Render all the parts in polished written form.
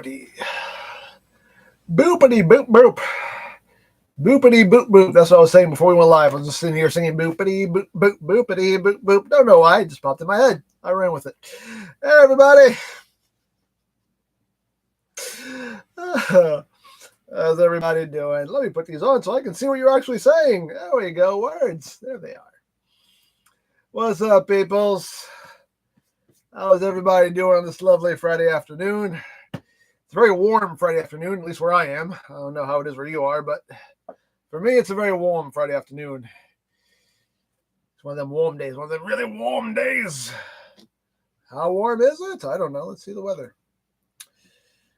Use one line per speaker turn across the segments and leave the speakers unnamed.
boopity. Boopity boop boop. Boopity boop boop. That's what I was saying before we went live. I was just sitting here singing boopity boop boop boopity boop boop. Don't know why. It just popped in my head. I ran with it. Hey, everybody. How's everybody doing? Let me put these on so I can see what you're actually saying. There we go. Words. There they are. What's up, peoples? How's everybody doing on this lovely Friday afternoon? It's a very warm Friday afternoon, at least where I am. I don't know how it is where you are, but for me, it's a very warm Friday afternoon. It's one of them warm days, one of them really warm days. How warm is it? I don't know. Let's see the weather.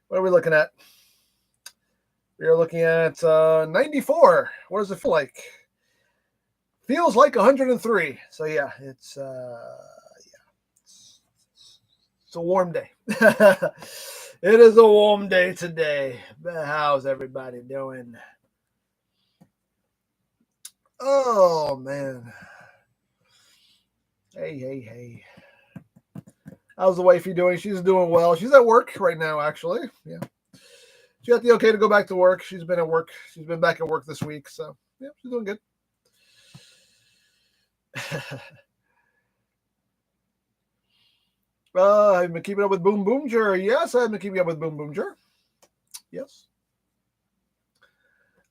What are we looking at? We are looking at 94. What does it feel like? Feels like 103. So yeah, it's a warm day. It is a warm day today. How's everybody doing? Oh man. Hey. How's the wifey doing? She's doing well. She's at work right now, actually. Yeah. She got the okay to go back to work. She's been at work. She's been back at work this week. So yeah, she's doing good. I've been keeping up with Boom Boomger. Yes, I've been keeping up with Boom Boomger. Yes.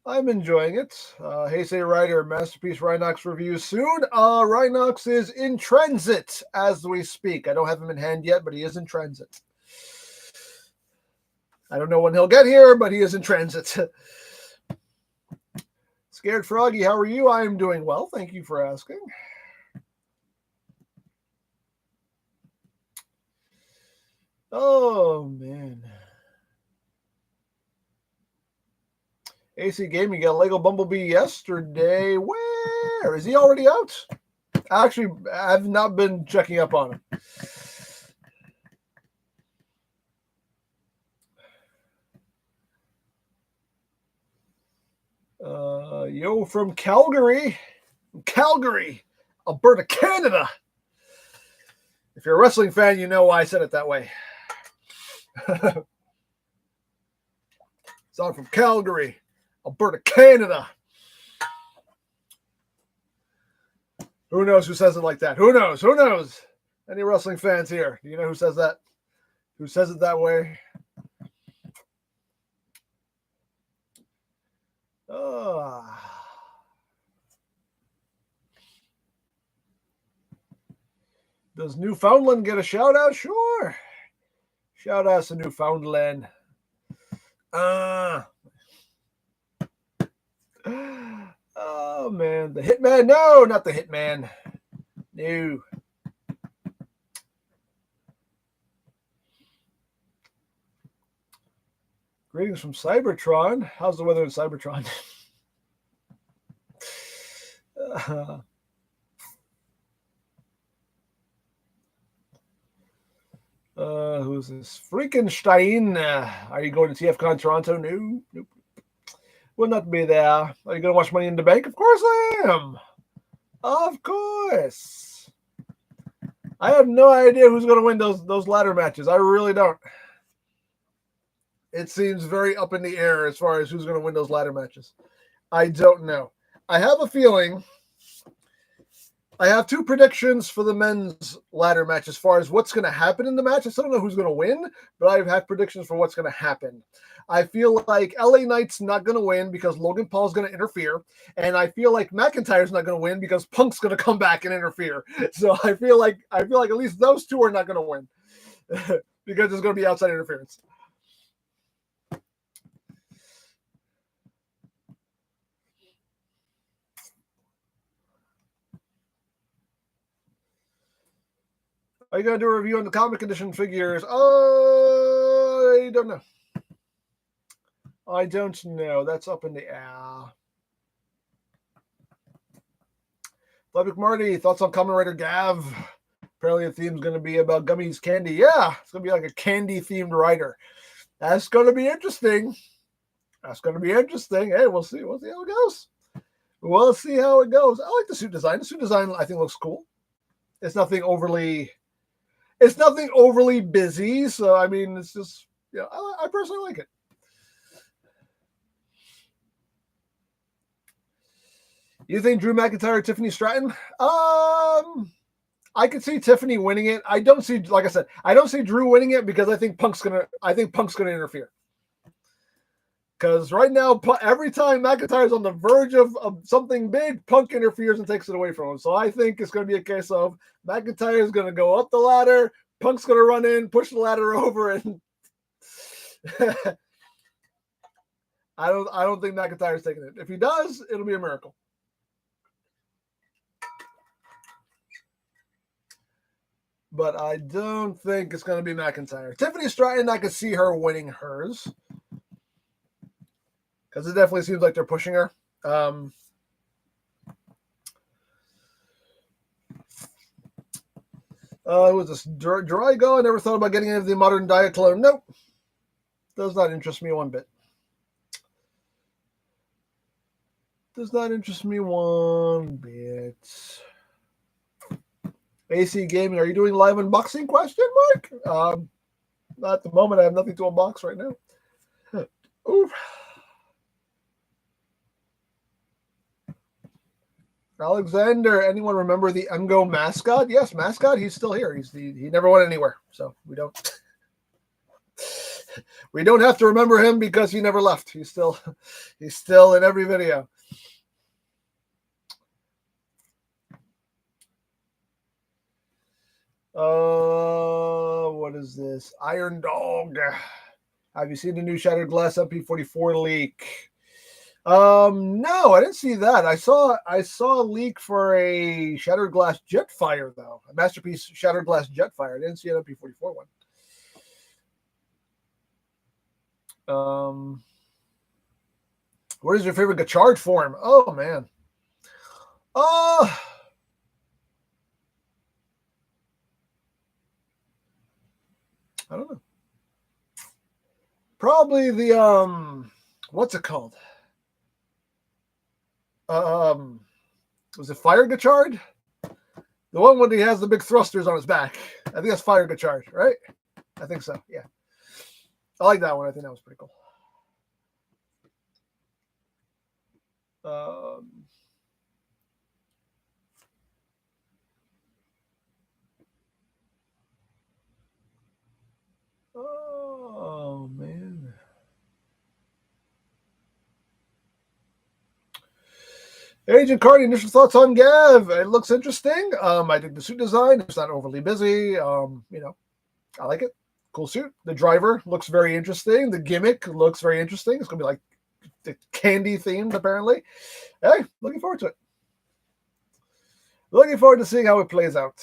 I'm enjoying it. Heisei Rider, Masterpiece Rhinox review soon. Rhinox is in transit as we speak. I don't have him in hand yet, but he is in transit. I don't know when he'll get here, but he is in transit. Scared Froggy, how are you? I am doing well. Thank you for asking. Oh, man. AC Gaming got Lego Bumblebee yesterday. Where? Is he already out? Actually, I've not been checking up on him. Yo, from Calgary, Alberta, Canada. If you're a wrestling fan, you know why I said it that way. So I'm from Calgary, Alberta, Canada. Who knows who says it like that? Who knows? Any wrestling fans here? Do you know who says that? Who says it that way? Does Newfoundland get a shout out? Sure. Shout out to Newfoundland. Oh man, the Hitman. No, not the Hitman. No. Greetings from Cybertron. How's the weather in Cybertron? Who's this? Freakenstein. Are you going to TFCon Toronto? No. Nope. Will not be there. Are you going to watch Money in the Bank? Of course I am. Of course. I have no idea who's going to win those ladder matches. I really don't. It seems very up in the air as far as who's going to win those ladder matches. I don't know. I have a feeling. I have two predictions for the men's ladder match as far as what's going to happen in the match. I still don't know who's going to win, but I have predictions for what's going to happen. I feel like LA Knight's not going to win because Logan Paul's going to interfere, and I feel like McIntyre's not going to win because Punk's going to come back and interfere. So I feel like at least those two are not going to win because there's going to be outside interference. Are you going to do a review on the comic edition figures? I don't know. I don't know. That's up in the air. Logic Marty, thoughts on Kamen Rider Gav? Apparently the theme's going to be about gummies candy. Yeah, it's going to be like a candy-themed rider. That's going to be interesting. Hey, we'll see. We'll see how it goes. I like the suit design. The suit design, I think, looks cool. It's nothing overly busy. So, I mean, it's just, I personally like it. You think Drew McIntyre or Tiffany Stratton? I could see Tiffany winning it. I don't see, like I said, I don't see Drew winning it because I think Punk's gonna interfere. Because right now, every time McIntyre's on the verge of something big, Punk interferes and takes it away from him. So I think it's going to be a case of McIntyre is going to go up the ladder, Punk's going to run in, push the ladder over, and I don't think McIntyre's taking it. If he does, it'll be a miracle. But I don't think it's going to be McIntyre. Tiffany Stratton, I could see her winning hers. Because it definitely seems like they're pushing her. Was this Drago? I never thought about getting into the modern diet clone. Nope. Does not interest me one bit. Does not interest me one bit. AC Gaming, are you doing live unboxing? Question mark? Not at the moment. I have nothing to unbox right now. Oof. Alexander, anyone remember the EmGo mascot? Yes, mascot. He's still here. He never went anywhere, so we don't have to remember him because he never left. He's still in every video. What is this? Iron Dog. Have you seen the new Shattered Glass MP44 leak? No, I didn't see that. I saw a leak for a Shattered Glass Jetfire, though. A Masterpiece Shattered Glass Jetfire. I didn't see an MP44 one. What is your favorite Gachard form? Oh, man. I don't know. Probably the, what's it called? Was it Fire Gachard? The one when he has the big thrusters on his back. I think that's Fire Gachard, right? I think so, yeah. I like that one. I think that was pretty cool. Oh, man. Agent Cardi, initial thoughts on Gav. It looks interesting. I think the suit design. It's not overly busy. I like it. Cool suit. The driver looks very interesting. The gimmick looks very interesting. It's going to be like the candy themed, apparently. Hey, looking forward to it. Looking forward to seeing how it plays out.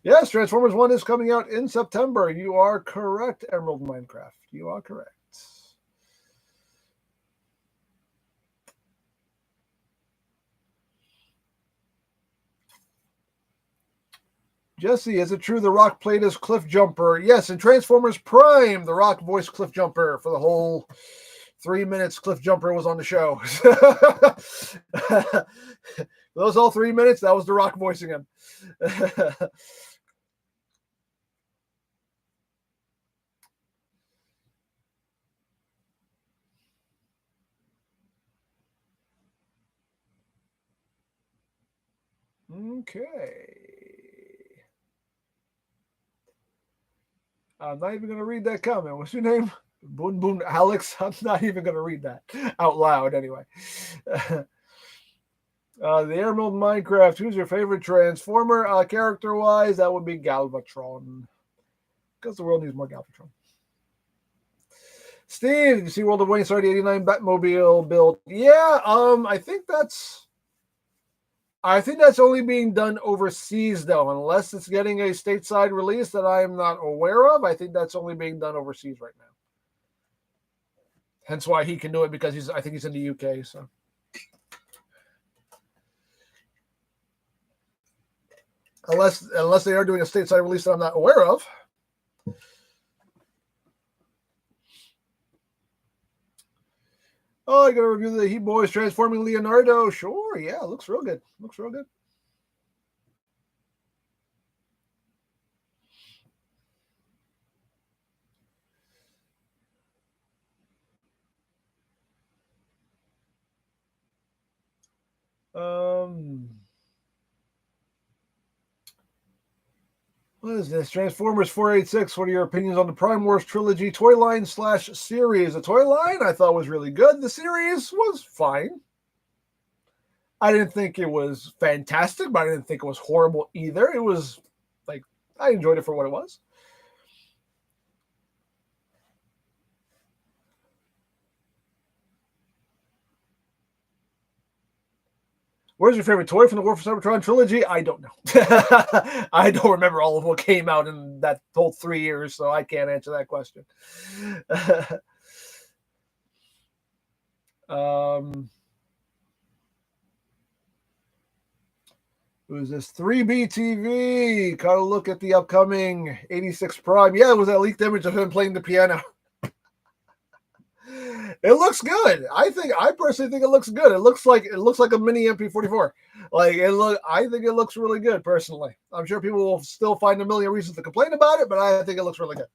Yes, Transformers 1 is coming out in September. You are correct, Emerald Minecraft. You are correct. Jesse, is it true The Rock played as Cliff Jumper? Yes, in Transformers Prime, The Rock voiced Cliff Jumper for the whole 3 minutes Cliff Jumper was on the show. Those all 3 minutes, that was The Rock voicing him. Okay. I'm not even going to read that comment. What's your name? Boon Boon Alex. I'm not even going to read that out loud anyway. The Emerald Minecraft. Who's your favorite Transformer? Character-wise, that would be Galvatron. Because the world needs more Galvatron. Steve, did you see World of Wayne started the 89 Batmobile build? Yeah, I think that's only being done overseas, though, unless it's getting a stateside release that I am not aware of. I think that's only being done overseas right now. Hence why he can do it, because I think he's in the UK. So, unless they are doing a stateside release that I'm not aware of. Oh, I got to review the Heat Boys transforming Leonardo. Sure, yeah, looks real good. Looks real good. What is this? Transformers 486. What are your opinions on the Prime Wars trilogy toy line / series? The toy line I thought was really good. The series was fine. I didn't think it was fantastic, but I didn't think it was horrible either. It was like, I enjoyed it for what it was. Where's your favorite toy from the War for Cybertron trilogy? I don't know. I don't remember all of what came out in that whole 3 years, so I can't answer that question. Who's this? 3BTV. Got a look at the upcoming 86 Prime. Yeah, it was that leaked image of him playing the piano. It looks good. I personally think it looks good. It looks like a mini MP44. I think it looks really good personally. I'm sure people will still find a million reasons to complain about it, but I think it looks really good.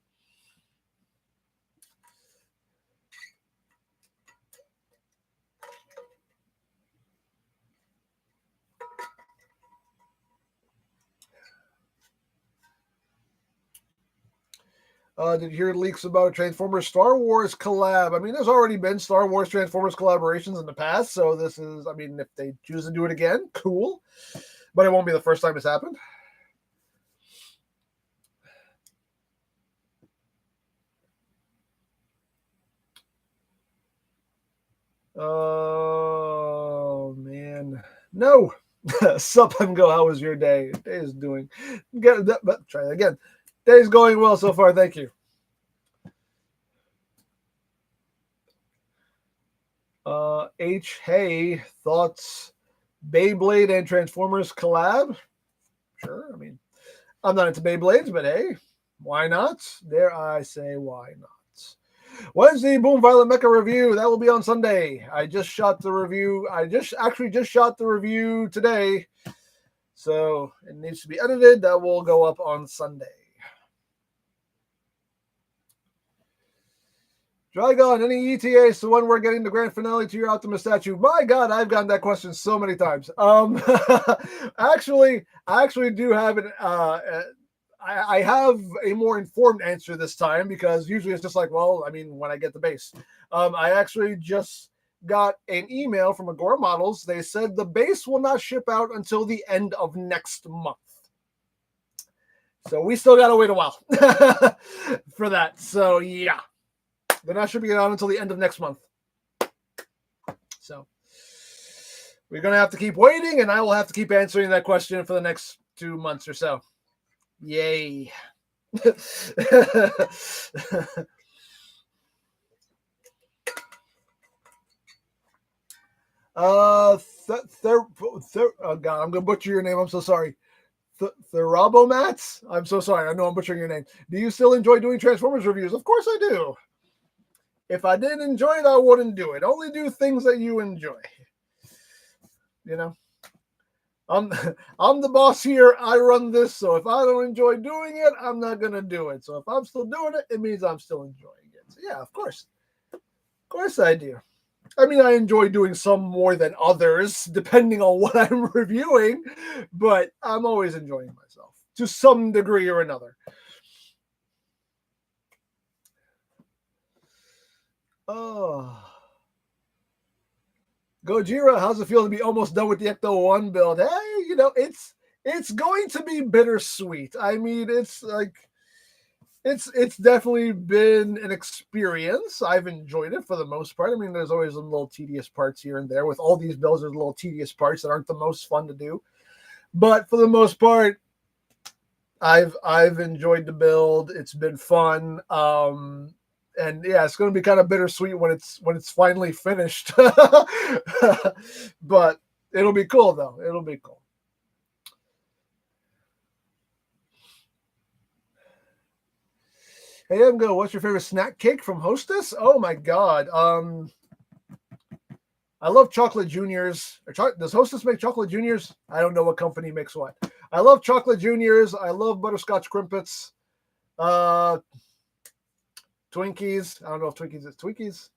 Did you hear leaks about a Transformers Star Wars collab? I mean, there's already been Star Wars Transformers collaborations in the past, so this is, I mean, if they choose to do it again, cool. But it won't be the first time it's happened. Oh, man. No. Sup, EmGo, how was your day? Day is doing. Try that again. Day's going well so far, thank you. Hey, thoughts Beyblade and Transformers collab? Sure. I mean, I'm not into Beyblades, but hey, why not? Dare I say why not? Wednesday Boom Violet Mecha review. That will be on Sunday. I just shot the review. I just shot the review today. So it needs to be edited. That will go up on Sunday. Dragon, any ETAs to when we're getting the grand finale to your Optimus statue? My God, I've gotten that question so many times. Actually, I actually do have an. I have a more informed answer this time because usually it's just like, well, I mean, when I get the base. I actually just got an email from Agora Models. They said the base will not ship out until the end of next month. So we still got to wait a while for that. So yeah. They're not shipping it out until the end of next month. So we're going to have to keep waiting, and I will have to keep answering that question for the next 2 months or so. Yay. Oh God, I'm going to butcher your name. I'm so sorry. Therabomats? I'm so sorry. I know I'm butchering your name. Do you still enjoy doing Transformers reviews? Of course I do. If I didn't enjoy it, I wouldn't do it. Only do things that you enjoy. You know, I'm the boss here. I run this, so if I don't enjoy doing it, I'm not gonna do it. So if I'm still doing it, it means I'm still enjoying it. So yeah, of course I do. I mean, I enjoy doing some more than others, depending on what I'm reviewing, but I'm always enjoying myself to some degree or another. Oh. Gojira, how's it feel to be almost done with the Ecto-1 build? Hey, you know, it's going to be bittersweet. I mean, it's like it's definitely been an experience. I've enjoyed it for the most part. I mean, there's always some little tedious parts here and there. With all these builds, there's little tedious parts that aren't the most fun to do. But for the most part, I've enjoyed the build. It's been fun. And yeah, it's going to be kind of bittersweet when it's finally finished. But it'll be cool though. It'll be cool. Hey, EmGo, what's your favorite snack cake from Hostess? Oh my God. I love chocolate juniors. Does Hostess make chocolate juniors? I don't know what company makes what. I love chocolate juniors. I love butterscotch crimpets. Twinkies. I don't know if Twinkies is Twinkies.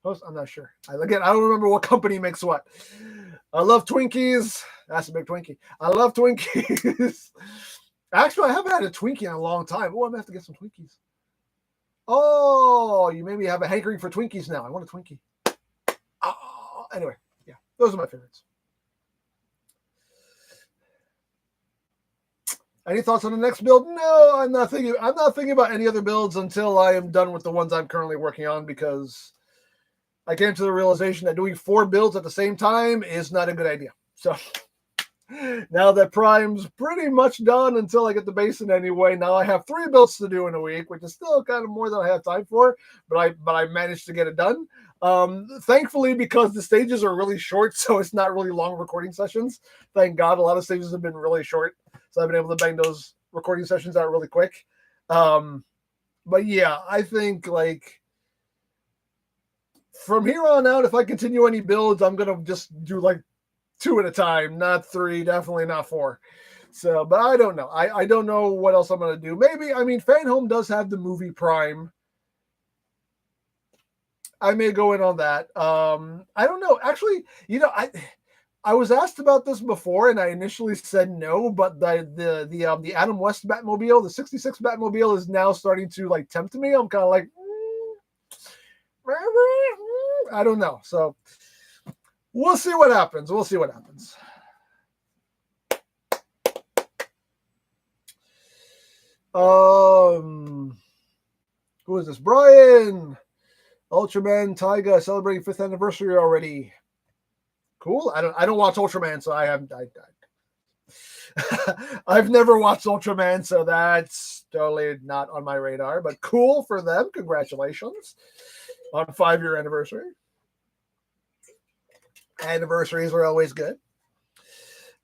I'm not sure. Again, I don't remember what company makes what. I love Twinkies. That's a big Twinkie. I love Twinkies. Actually, I haven't had a Twinkie in a long time. Oh, I'm gonna have to get some Twinkies. Oh, you made me have a hankering for Twinkies now. I want a Twinkie. Oh, anyway, yeah, those are my favorites. Any thoughts on the next build? No, I'm not thinking about any other builds until I am done with the ones I'm currently working on, because I came to the realization that doing 4 builds at the same time is not a good idea. So now that Prime's pretty much done until I get the basin anyway, now I have 3 builds to do in a week, which is still kind of more than I have time for, but I managed to get it done. Thankfully, because the stages are really short, so it's not really long recording sessions. Thank God, a lot of stages have been really short, so I've been able to bang those recording sessions out really quick. But yeah, I think like from here on out, if I continue any builds, I'm gonna just do like 2 at a time, not 3, definitely not 4. So, but I don't know. I don't know what else I'm gonna do. Maybe, I mean, Fan Home does have the movie Prime. I may go in on that. I don't know. Actually, I was asked about this before, and I initially said no. But the Adam West Batmobile, the '66 Batmobile, is now starting to like tempt me. I'm kind of like, I don't know. So we'll see what happens. We'll see what happens. Who is this? Brian. Ultraman Taiga celebrating 5th anniversary already. Cool. I don't watch Ultraman, so I haven't. I've never watched Ultraman, so that's totally not on my radar. But cool for them. Congratulations on 5-year anniversary. Anniversaries were always good.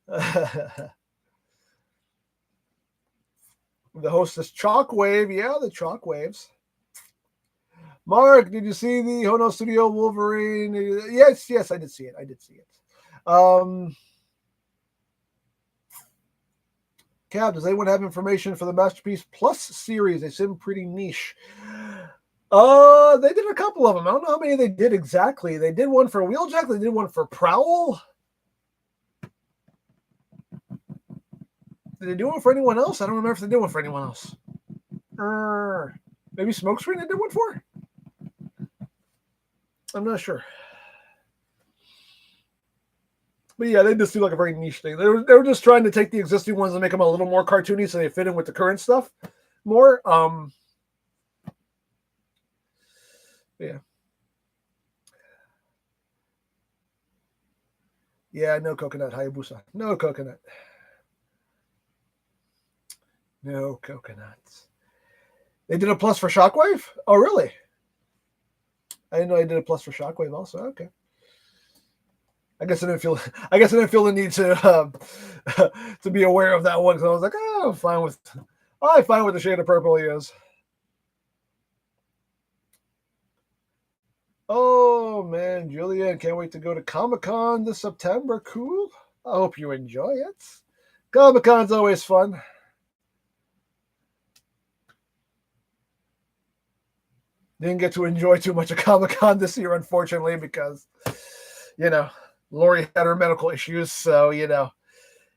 The host is Chalkwave. Yeah, the Chalkwaves. Mark, did you see the Hono Studio Wolverine? Yes, I did see it. Cab, does anyone have information for the Masterpiece Plus series? They seem pretty niche. They did a couple of them. I don't know how many they did exactly. They did one for Wheeljack. They did one for Prowl. Did they do one for anyone else? I don't remember if they did one for anyone else. Maybe Smokescreen they did one for? I'm not sure. But yeah, they just do like a very niche thing. They were just trying to take the existing ones and make them a little more cartoony so they fit in with the current stuff more. Yeah. Yeah, no coconut, Hayabusa. No coconut. No coconuts. They did a plus for Shockwave? Oh, really? I didn't know they did a plus for Shockwave also. Okay. I guess I didn't feel the need to to be aware of that one, because I was like, oh, I'm fine with the shade of purple he is. Oh man, Julian, can't wait to go to Comic-Con this September. Cool. I hope you enjoy it. Comic-Con's always fun. Didn't get to enjoy too much of Comic-Con this year, unfortunately, because Lori had her medical issues, so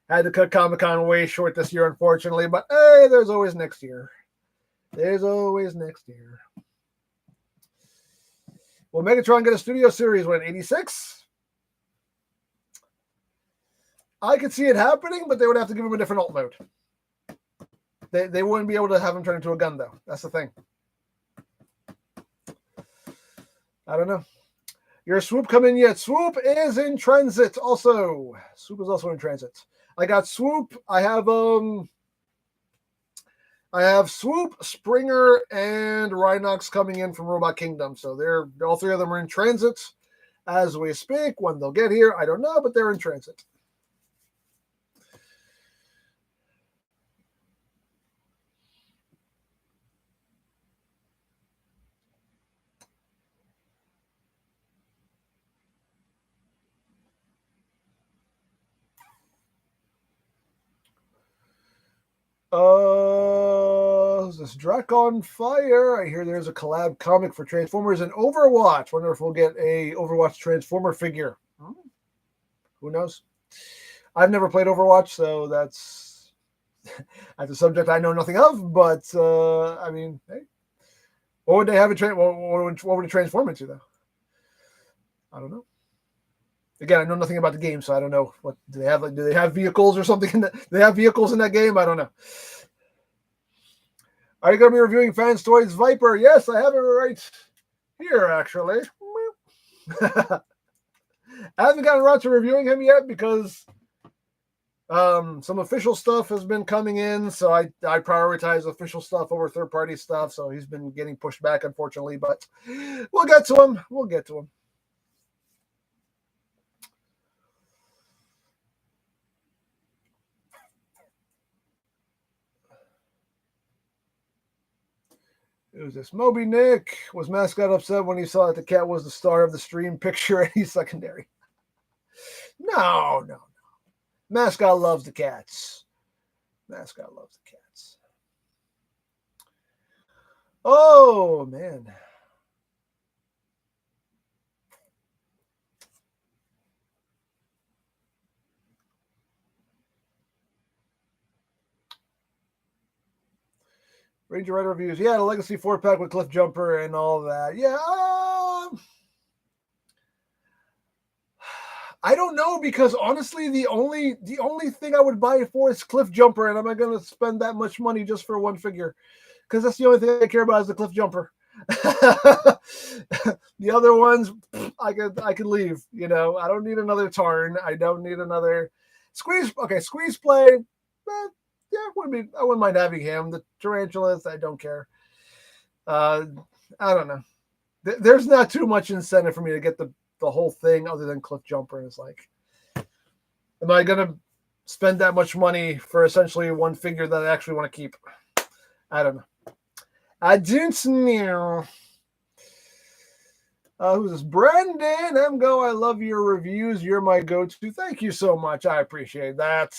had to cut Comic-Con way short this year, unfortunately. But hey, there's always next year. There's always next year. Will Megatron get a studio series when 86? I could see it happening, but they would have to give him a different alt mode. They wouldn't be able to have him turn into a gun, though. That's the thing. I don't know. Your Swoop come in yet? Swoop is in transit also. Swoop is also in transit. I got Swoop. I have Swoop, Springer, and Rhinox coming in from Robot Kingdom. So they're all 3 of them are in transit as we speak. When they'll get here, I don't know, but they're in transit. this? Drac Fire. I hear there's a collab comic for Transformers and Overwatch. Wonder if we'll get a Overwatch Transformer figure. Who knows? I've never played Overwatch, so that's a subject I know nothing of. But I mean, hey, what would they have it? What would it transform into, though? I don't know. Again, I know nothing about the game, so I don't know. What do they have? Like, do they have vehicles or something? Do they have vehicles in that game? I don't know. Are you going to be reviewing Fans Toys Viper? Yes, I have it right here, actually. I haven't gotten around to reviewing him yet because some official stuff has been coming in, so I prioritize official stuff over third-party stuff, so he's been getting pushed back, unfortunately, but we'll get to him. We'll get to him. It was this Moby Nick. Was Mascot upset when he saw that the cat was the star of the stream picture and he's secondary? No. Mascot loves the cats. Mascot loves the cats. Oh, man. Ranger Rider reviews. Yeah, the Legacy 4-pack with Cliff Jumper and all that. Yeah. I don't know, because honestly, the only thing I would buy it for is Cliff Jumper, and I'm not going to spend that much money just for one figure, because that's the only thing I care about is the Cliff Jumper. The other ones, I could leave. You know, I don't need another Tarn. I don't need another Squeeze. Okay, Squeeze Play. Yeah, I wouldn't mind having him. The Tarantulas, I don't care. I don't know. There's not too much incentive for me to get the whole thing other than Cliff Jumper. And it's like, am I going to spend that much money for essentially one figure that I actually want to keep? I don't know. I don't know. Who's this? Brendan EmGo. I love your reviews. You're my go-to. Thank you so much. I appreciate that.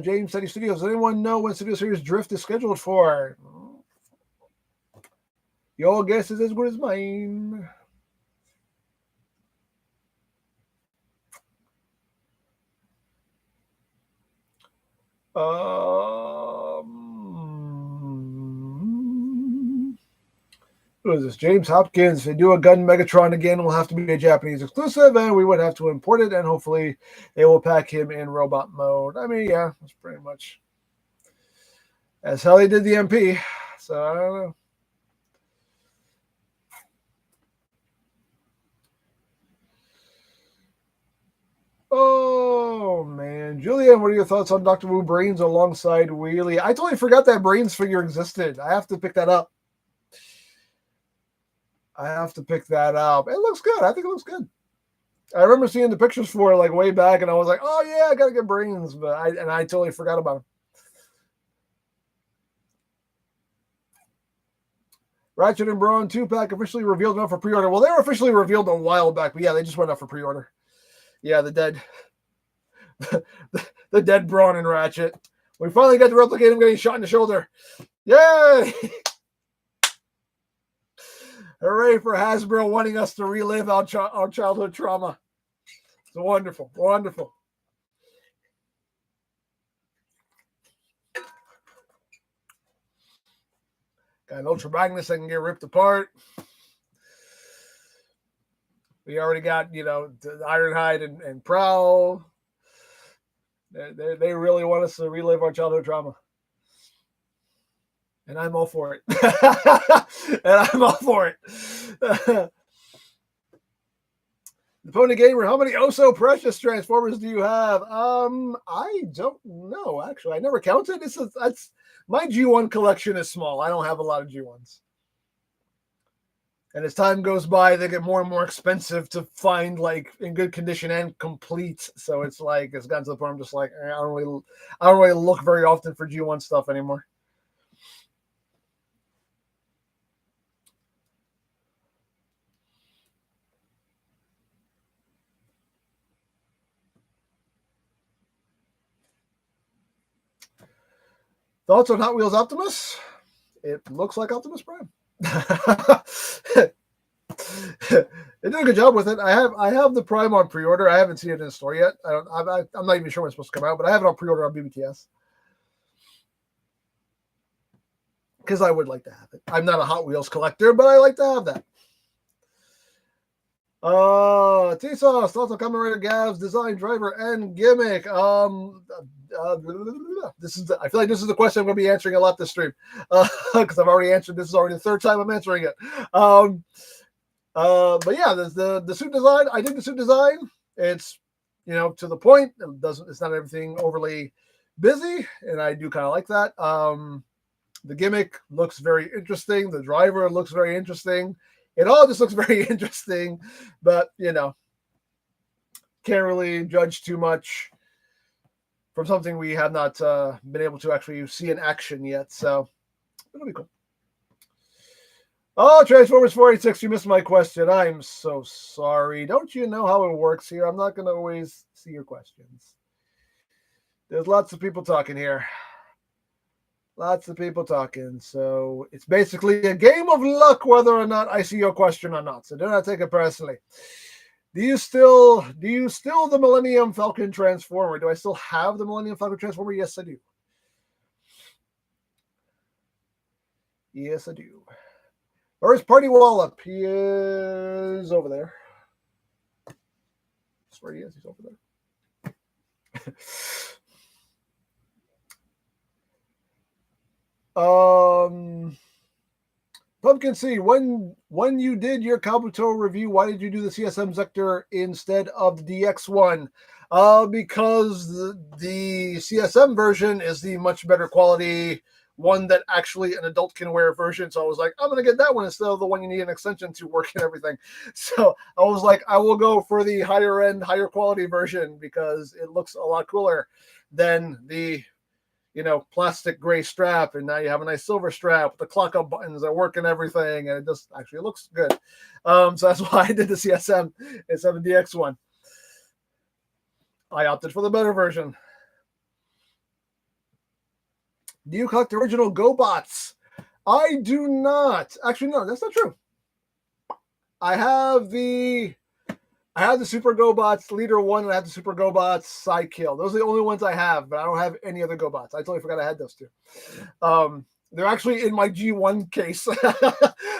James City Studios. Does anyone know when Studio Series Drift is scheduled for? Your guess is as good as mine. Who is this? James Hopkins. If they do a Gun Megatron again, it will have to be a Japanese exclusive, and we would have to import it, and hopefully they will pack him in robot mode. I mean, yeah, that's pretty much as how they did the MP. So I don't know. Oh, man. Julian, what are your thoughts on Dr. Wu Brains alongside Wheelie? I totally forgot that Brains figure existed. I have to pick that up. It looks good. I think it looks good. I remember seeing the pictures for it like way back, and I was like, oh, yeah, I got to get Brains. But I totally forgot about him. Ratchet and Brawn 2-pack officially revealed enough for pre-order. Well, they were officially revealed a while back, but yeah, they just went up for pre-order. Yeah, the dead Brawn and Ratchet. We finally got to replicate him getting shot in the shoulder. Yay! Hooray for Hasbro wanting us to relive our childhood trauma. It's wonderful, wonderful. Got an Ultra Magnus that can get ripped apart. We already got, the Ironhide and Prowl. They really want us to relive our childhood trauma. And I'm all for it. The Pony Gamer, how many Oso Precious Transformers do you have? I don't know, actually. I never counted. My G1 collection is small. I don't have a lot of G1s. And as time goes by, they get more and more expensive to find, like, in good condition and complete. So it's like, it's gotten to the point I'm just like, I don't really look very often for G1 stuff anymore. Thoughts on Hot Wheels Optimus? It looks like Optimus Prime. They did a good job with it. I have the Prime on pre-order. I haven't seen it in the store yet. I'm not even sure when it's supposed to come out, but I have it on pre-order on BBTS because I would like to have it. I'm not a Hot Wheels collector, but I like to have that. T-Sauce, thoughts on Kamen Rider Gav's design, driver, and gimmick. This is I feel like this is the question I'm going to be answering a lot this stream because I've already answered. This is already the third time I'm answering it. But yeah, the suit design. I think the suit design. It's to the point. It's not everything overly busy, and I do kind of like that. The gimmick looks very interesting. The driver looks very interesting. It all just looks very interesting, but can't really judge too much from something we have not been able to actually see in action yet. So it'll be cool. Oh, Transformers 486, you missed my question. I'm so sorry. Don't you know how it works here? I'm not going to always see your questions. There's lots of people talking here. Lots of people talking. So it's basically a game of luck whether or not I see your question or not. So do not take it personally. Do you still the Millennium Falcon Transformer? Do I still have the Millennium Falcon Transformer? Yes, I do. Yes, I do. Where's Party Wallop? He is over there. That's where he is. He's over there. Pumpkin C, when you did your Kabuto review, why did you do the CSM Sector instead of the DX one? Because the CSM version is the much better quality one that actually an adult can wear version. So I was like, I'm going to get that one instead of the one you need an extension to work and everything. So I was like, I will go for the higher end, higher quality version because it looks a lot cooler than the plastic gray strap, and now you have a nice silver strap with the clock up buttons that work and everything, and it just actually looks good. So that's why I did the CSM instead of the DX one. I opted for the better version. Do you collect the original GoBots? I do not. Actually, no, that's not true. I have the Super GoBots Leader 1 and I have the Super GoBots Sidekill. Those are the only ones I have, but I don't have any other GoBots. I totally forgot I had those two. They're actually in my G1 case.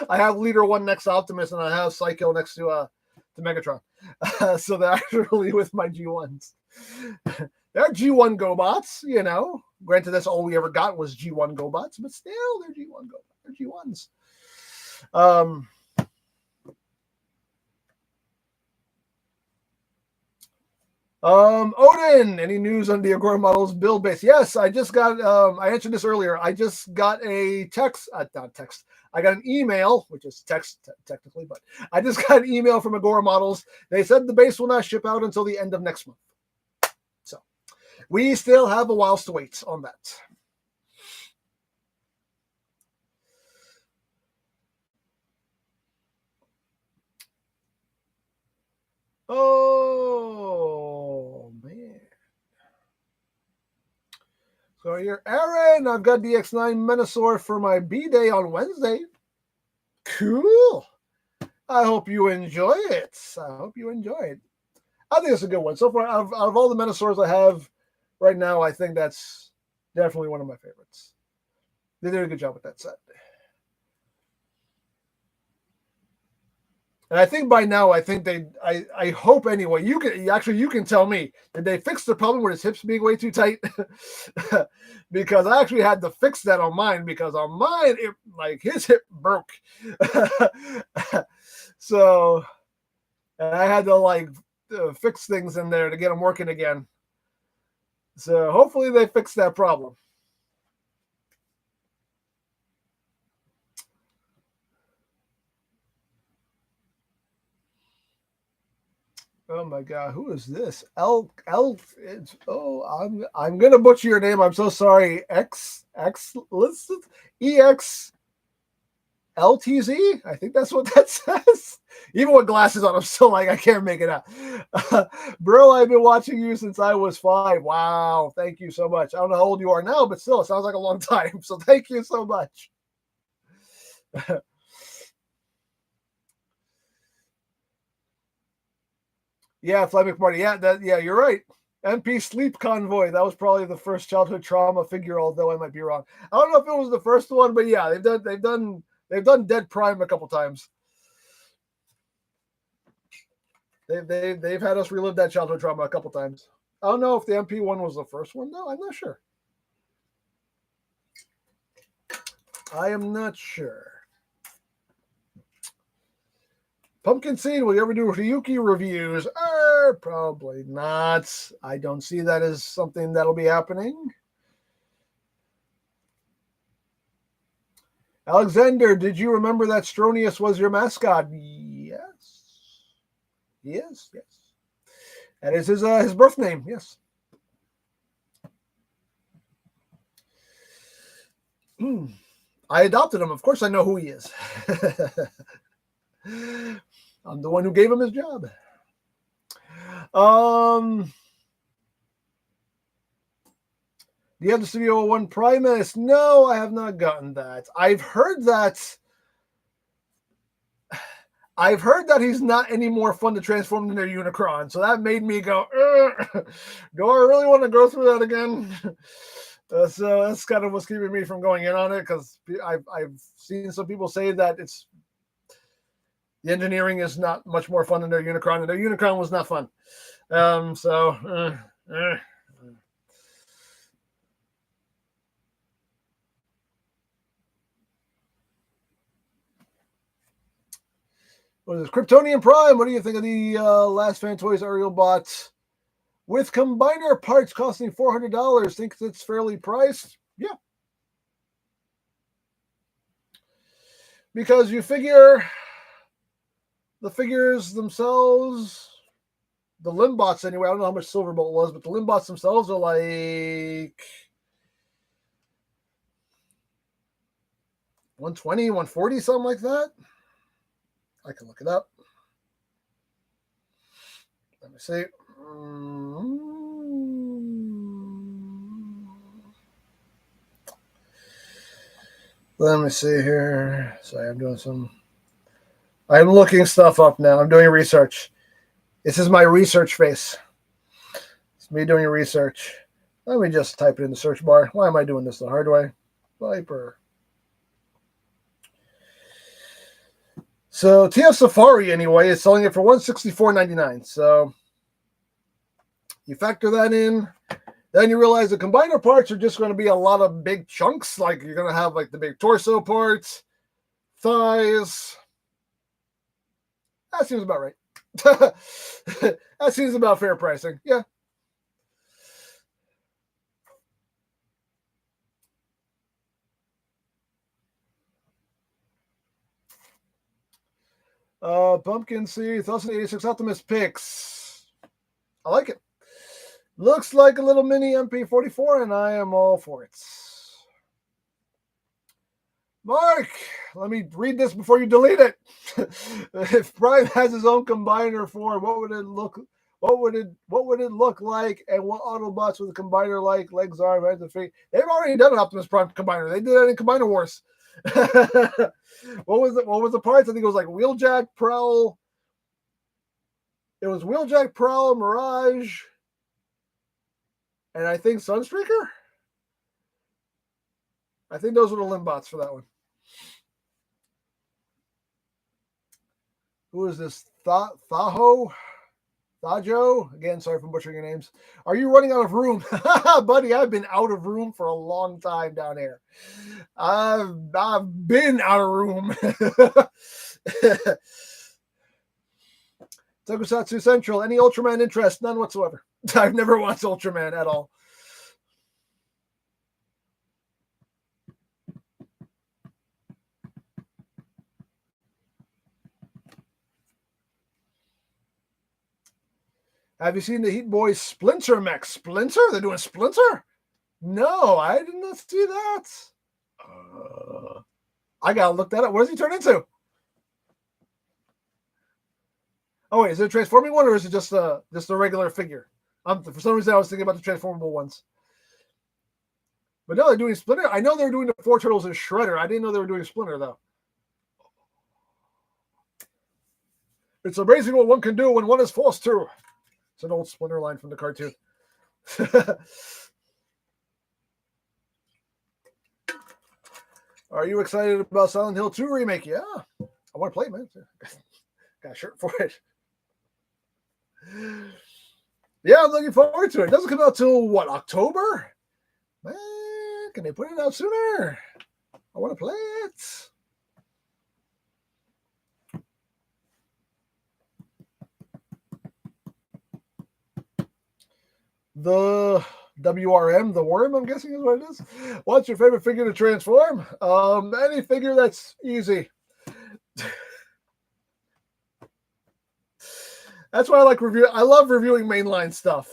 I have Leader 1 next to Optimus and I have Sidekill next to Megatron. So they're actually with my G1s. They're G1 GoBots, Granted, that's all we ever got was G1 GoBots, but still, they're G1 GoBots. They're G1s. Odin, any news on the Agora models build base? Yes, I just got, I answered this earlier. I just got a not text. I got an email, which is text technically, but I just got an email from Agora Models. They said the base will not ship out until the end of next month. So we still have a while to wait on that. Oh, man. So here, Aaron, I've got DX9 Menosaur for my B-Day on Wednesday. Cool. I hope you enjoy it. I think it's a good one. So far, out of all the Menosaurs I have right now, I think that's definitely one of my favorites. They did a good job with that set. And I think by now, I hope anyway, you can tell me, did they fix the problem with his hips being way too tight? Because I actually had to fix that on mine, because on mine, his hip broke. So, and I had to fix things in there to get them working again. So hopefully they fix that problem. Oh my God, who is this? I'm gonna butcher your name. I'm so sorry. EX LTZ? I think that's what that says. Even with glasses on, I'm still like, I can't make it out. Bro, I've been watching you since I was 5. Wow. Thank you so much. I don't know how old you are now, but still, it sounds like a long time. So thank you so much. Yeah, Fleming Party. Yeah, you're right. MP Sleep Convoy. That was probably the first childhood trauma figure, although I might be wrong. I don't know if it was the first one, but yeah, they've done Dead Prime a couple times. They've had us relive that childhood trauma a couple times. I don't know if the MP one was the first one, though. I'm not sure. I am not sure. Pumpkin Seed, will you ever do Ryuki reviews? Probably not. I don't see that as something that'll be happening. Alexander, did you remember that Stronius was your mascot? Yes. Yes. That is his birth name, yes. I adopted him. Of course I know who he is. I'm the one who gave him his job. Do you have the Studio One Primus? No, I have not gotten that. I've heard that he's not any more fun to transform than their Unicron. So that made me go, do I really want to go through that again? So that's kind of what's keeping me from going in on it, because I've seen some people say that the engineering is not much more fun than their Unicron, and their Unicron was not fun. What is this? Kryptonian Prime. What do you think of the last Fan Toys Ariel bot with combiner parts costing $400? Think it's fairly priced? Yeah. Because you figure the figures themselves, the Limbots anyway, I don't know how much Silverbolt was, but the Limbots themselves are like 120, 140, something like that. I can look it up. Let me see. Let me see here. Sorry, I'm looking stuff up now. I'm doing research. This is my research face. It's me doing research. Let me just type it in the search bar. Why am I doing this the hard way? Viper. So TF Safari, anyway, is selling it for $164.99. So you factor that in. Then you realize the combiner parts are just going to be a lot of big chunks. Like you're going to have like the big torso parts, thighs. That seems about right. That seems about fair pricing. Yeah. Pumpkin Seed, 1086 Optimus picks. I like it. Looks like a little mini MP44, and I am all for it. Mark, let me read this before you delete it. If Prime has his own combiner form, what would it look? What would it look like? And what Autobots with a combiner like? Legs, arms, hands, and feet. They've already done an Optimus Prime combiner. They did that in Combiner Wars. What was the parts? I think it was like Wheeljack, Prowl. It was Wheeljack, Prowl, Mirage, and I think Sunstreaker. I think those were the Limbots for that one. Who is this? Thajo? Again, sorry for butchering your names. Are you running out of room? Buddy, I've been out of room for a long time down here. I've been out of room. Tokusatsu Central, any Ultraman interest? None whatsoever. I've never watched Ultraman at all. Have you seen the Heat Boys Splinter mech? Splinter? They're doing Splinter? No, I did not see that. I gotta look that up. What does he turn into? Oh wait, is it a transforming one or is it just a regular figure? For some reason I was thinking about the transformable ones. But no, they're doing Splinter. I know they're doing the Four Turtles and Shredder. I didn't know they were doing Splinter though. It's amazing what one can do when one is forced to. It's an old Splinter line from the cartoon. Are you excited about Silent Hill 2 remake? Yeah. I want to play it, man. Got a shirt for it. Yeah, I'm looking forward to it. It doesn't come out till what, October? Man, can they put it out sooner? I want to play it. The WRM, the worm, I'm guessing is what it is. What's your favorite figure to transform? Any figure that's easy. That's why I like review. I love reviewing mainline stuff.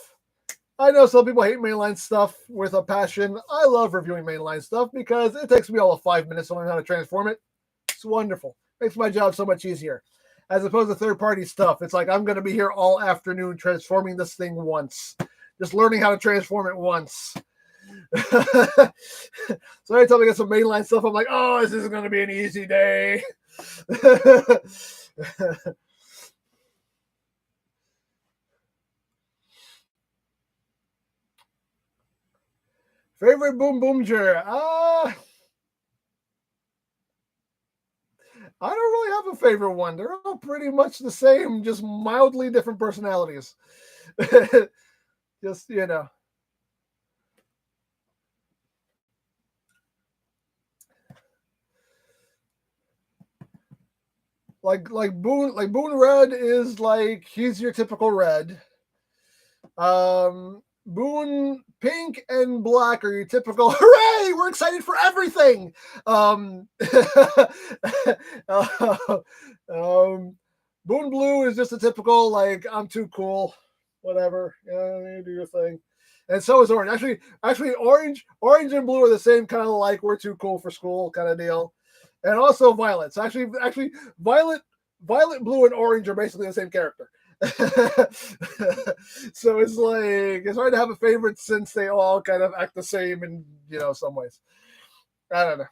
I know some people hate mainline stuff with a passion. I love reviewing mainline stuff because it takes me all of 5 minutes to learn how to transform it. It's wonderful. Makes my job so much easier. As opposed to third-party stuff. It's like I'm going to be here all afternoon transforming this thing once. Just learning how to transform it once. So every time I get some mainline stuff, I'm like, oh, this is going to be an easy day. Favorite Boom Boomger? I don't really have a favorite one. They're all pretty much the same, just mildly different personalities. Just, you know. Like Boone Red is like he's your typical red. Boone Pink and Black are your typical hooray, we're excited for everything. Boone Blue is just a typical like I'm too cool, whatever. Yeah, you do your thing. And so is Orange. Actually, Orange and Blue are the same kind of like we're too cool for school kind of deal. And also Violets. Actually, Violet, Blue, and Orange are basically the same character. So it's like it's hard to have a favorite since they all kind of act the same in some ways. I don't know.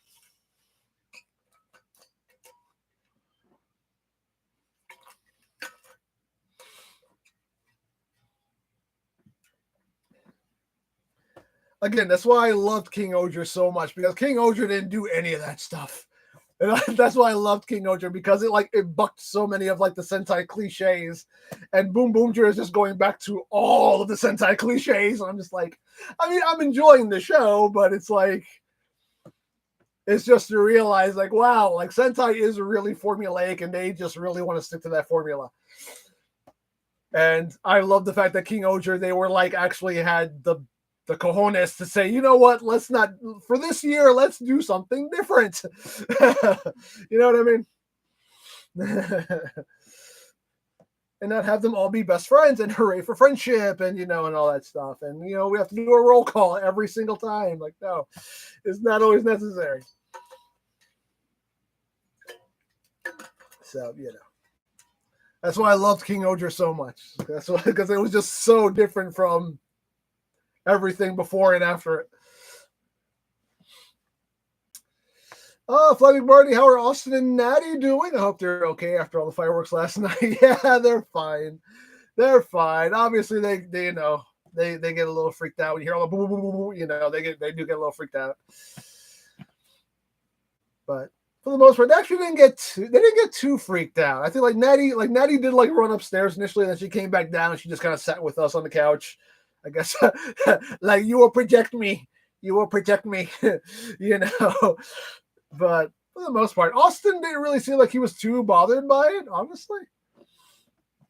Again, that's why I loved King Oger so much because King Oger didn't do any of that stuff. And that's why I loved King Oger because it bucked so many of like the Sentai cliches, and Boom Boomger is just going back to all of the Sentai cliches. And I'm just like, I mean, I'm enjoying the show, but it's like, it's just to realize like, wow, like Sentai is really formulaic, and they just really want to stick to that formula. And I love the fact that King Oger, they were like actually had the cojones to say, you know what, let's not, for this year, let's do something different. You know what I mean? And not have them all be best friends and hooray for friendship and, and all that stuff. And, we have to do a roll call every single time. Like, no, it's not always necessary. So, that's why I loved King Oger so much. That's why, because it was just so different from everything before and after it. Fleming Marty, how are Austin and Natty doing? I hope they're okay after all the fireworks last night. Yeah, they're fine. They're fine. Obviously, they get a little freaked out when you hear all the boom, boom, boom, boom. They do get a little freaked out. But for the most part, they actually didn't get too freaked out. I think like Natty did like run upstairs initially, and then she came back down and she just kind of sat with us on the couch. I guess like you will protect me. But for the most part, Austin didn't really seem like he was too bothered by it, honestly.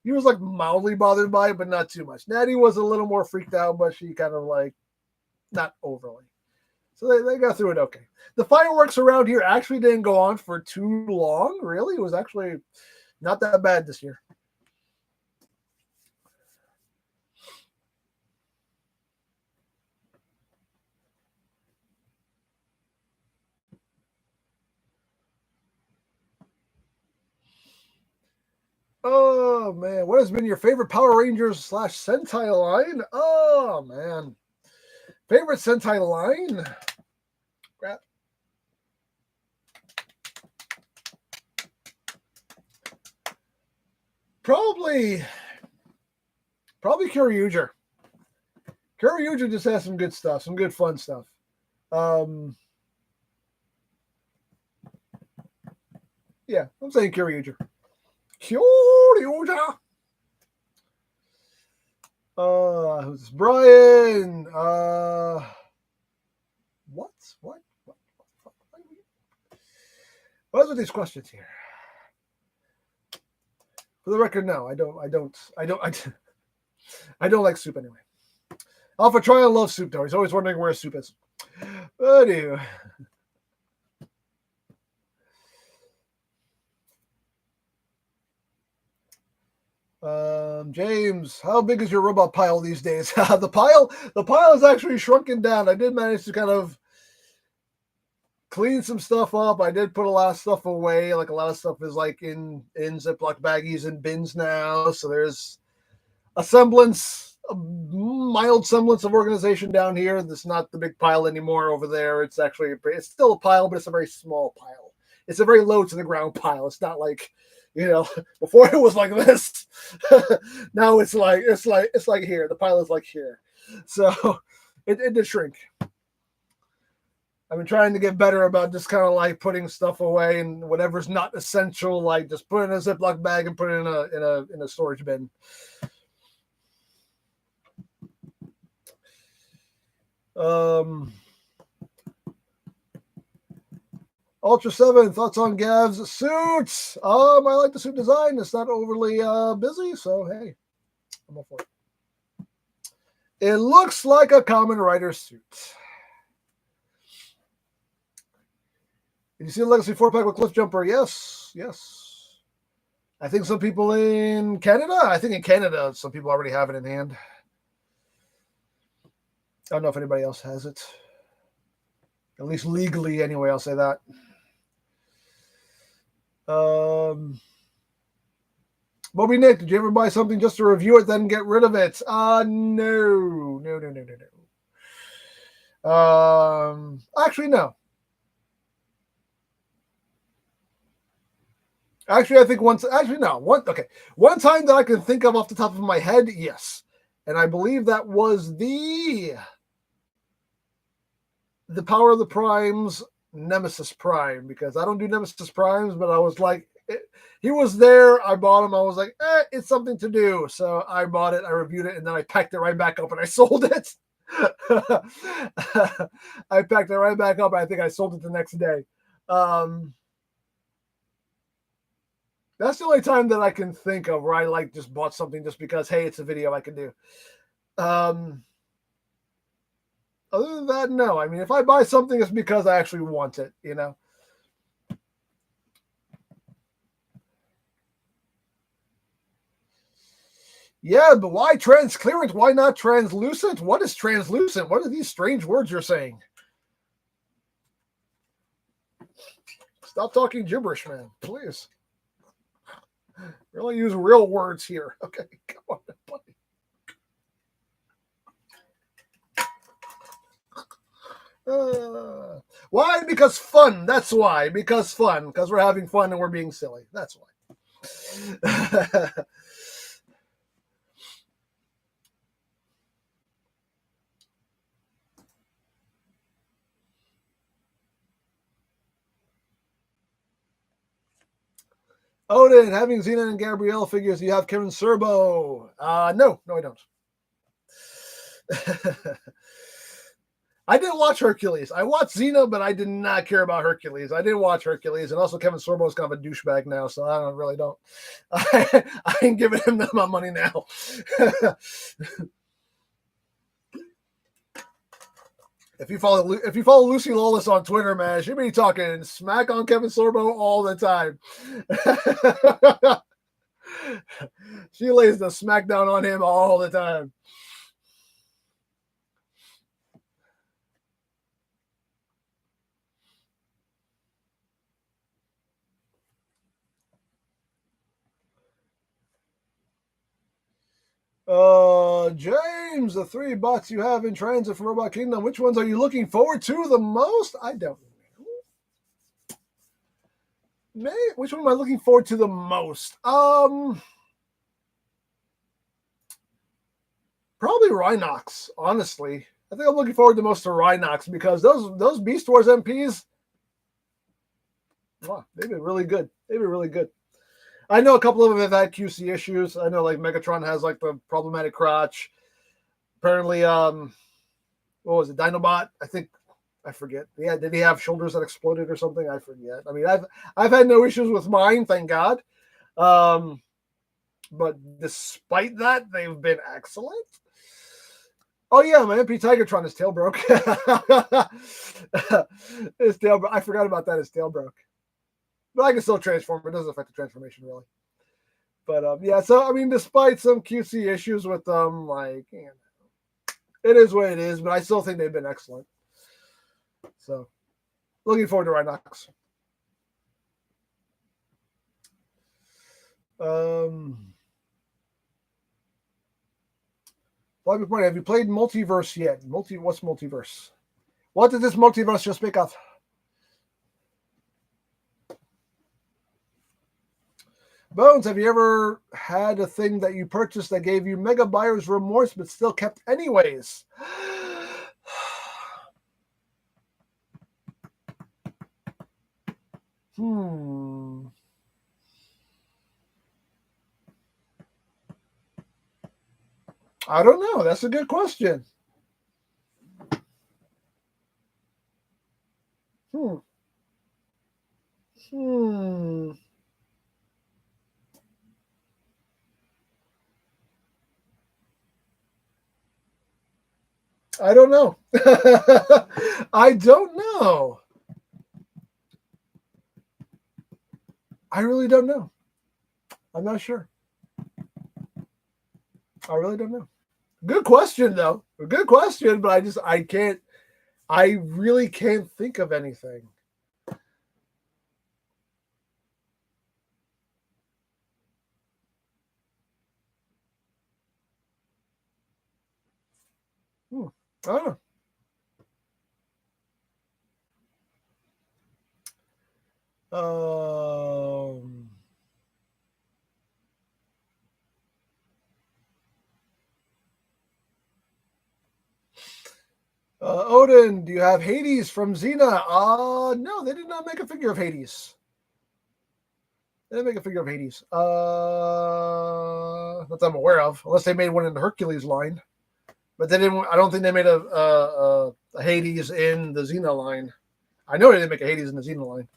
He was like mildly bothered by it, but not too much. Natty was a little more freaked out, but she kind of like not overly. So they got through it okay. The fireworks around here actually didn't go on for too long, really. It was actually not that bad this year. Oh man, what has been your favorite Power Rangers / Sentai line? Oh man, favorite Sentai line? Crap. Probably Kyoryuger. Kyoryuger just has some good stuff, some good fun stuff. Yeah, I'm saying Kyoryuger. Kyoryuger. Who's this? Brian. What? What is with these questions here? For the record, no, I don't like soup anyway. Alpha Trial loves soup though. He's always wondering where soup is. Anyway. James, how big is your robot pile these days? The pile is actually shrunken down. I did manage to kind of clean some stuff up. I did put a lot of stuff away. Like a lot of stuff is like in Ziploc baggies and bins now. So there's a mild semblance of organization down here. It's not the big pile anymore over there. It's still a pile, but it's a very small pile. It's a very low to the ground pile. It's not like, before it was like this. Now it's like here. The pile is like here. So it did shrink. I've been trying to get better about just kind of like putting stuff away and whatever's not essential, like just put it in a Ziploc bag and put it in a storage bin. Ultra 7, thoughts on Gav's suits? I like the suit design. It's not overly busy, so hey, I'm all for it. It looks like a Kamen Rider suit. Did you see the Legacy 4-pack with Cliff Jumper? Yes. I think some people in Canada, some people already have it in hand. I don't know if anybody else has it. At least legally, anyway, I'll say that. Moby Nick, did you ever buy something just to review it, then get rid of it? No. Actually, no. Actually, I think once. Actually, no. One time that I can think of off the top of my head, yes, and I believe that was the Power of the Primes Nemesis Prime, because I don't do Nemesis Primes, but I was like, he was there. I bought him. I was like, it's something to do, so I bought it. I reviewed it, and then I packed it right back up and I sold it. I packed it right back up. I think I sold it the next day. That's the only time that I can think of where I like just bought something just because, hey, it's a video I can do. Other than that, no. I mean, if I buy something, it's because I actually want it, Yeah, but why transclearant? Why not translucent? What is translucent? What are these strange words you're saying? Stop talking gibberish, man. Please. We only use real words here. Okay, come on, buddy. Why? Because fun. That's why. Because fun. Because we're having fun and we're being silly. That's why. Odin, having Xena and Gabrielle figures, you have Kevin Serbo. No, I don't. I didn't watch Hercules. I watched Xena, but I did not care about Hercules. I didn't watch Hercules, and also Kevin Sorbo is kind of a douchebag now, so I don't. I ain't giving him my money now. If you follow Lucy Lawless on Twitter, man, she'll be talking smack on Kevin Sorbo all the time. She lays the smackdown on him all the time. James, the 3 bots you have in transit for Robot Kingdom, which ones are you looking forward to the most? I don't know. Which one am I looking forward to the most? Probably Rhinox, honestly. I think I'm looking forward the most to Rhinox because those Beast Wars MPs, wow, they've been really good. They've been really good. I know a couple of them have had QC issues. I know like Megatron has like the problematic crotch. Apparently, what was it? Dinobot, I forget. Yeah, did he have shoulders that exploded or something? I forget. I mean, I've had no issues with mine, thank God. But despite that, they've been excellent. Oh yeah, my MP Tigertron, his tail broke. His tail. I forgot about that. His tail broke. But I can still transform. It doesn't affect the transformation really. But yeah, so I mean, despite some QC issues with them, like it is what it is. But I still think they've been excellent. So looking forward to Rhinox. Have you played Multiverse yet? What's Multiverse? What did this Multiverse just speak of? Bones, have you ever had a thing that you purchased that gave you mega buyer's remorse but still kept anyways? I don't know. That's a good question. I don't know. I don't know. I really don't know. I'm not sure. I really don't know. Good question, though. Good question, but I really can't think of anything. I don't know. Odin, do you have Hades from Xena? No, they did not make a figure of Hades. They didn't make a figure of Hades. That I'm aware of, unless they made one in the Hercules line. But they didn't. I don't think they made a Hades in the Xena line. I know they didn't make a Hades in the Xena line.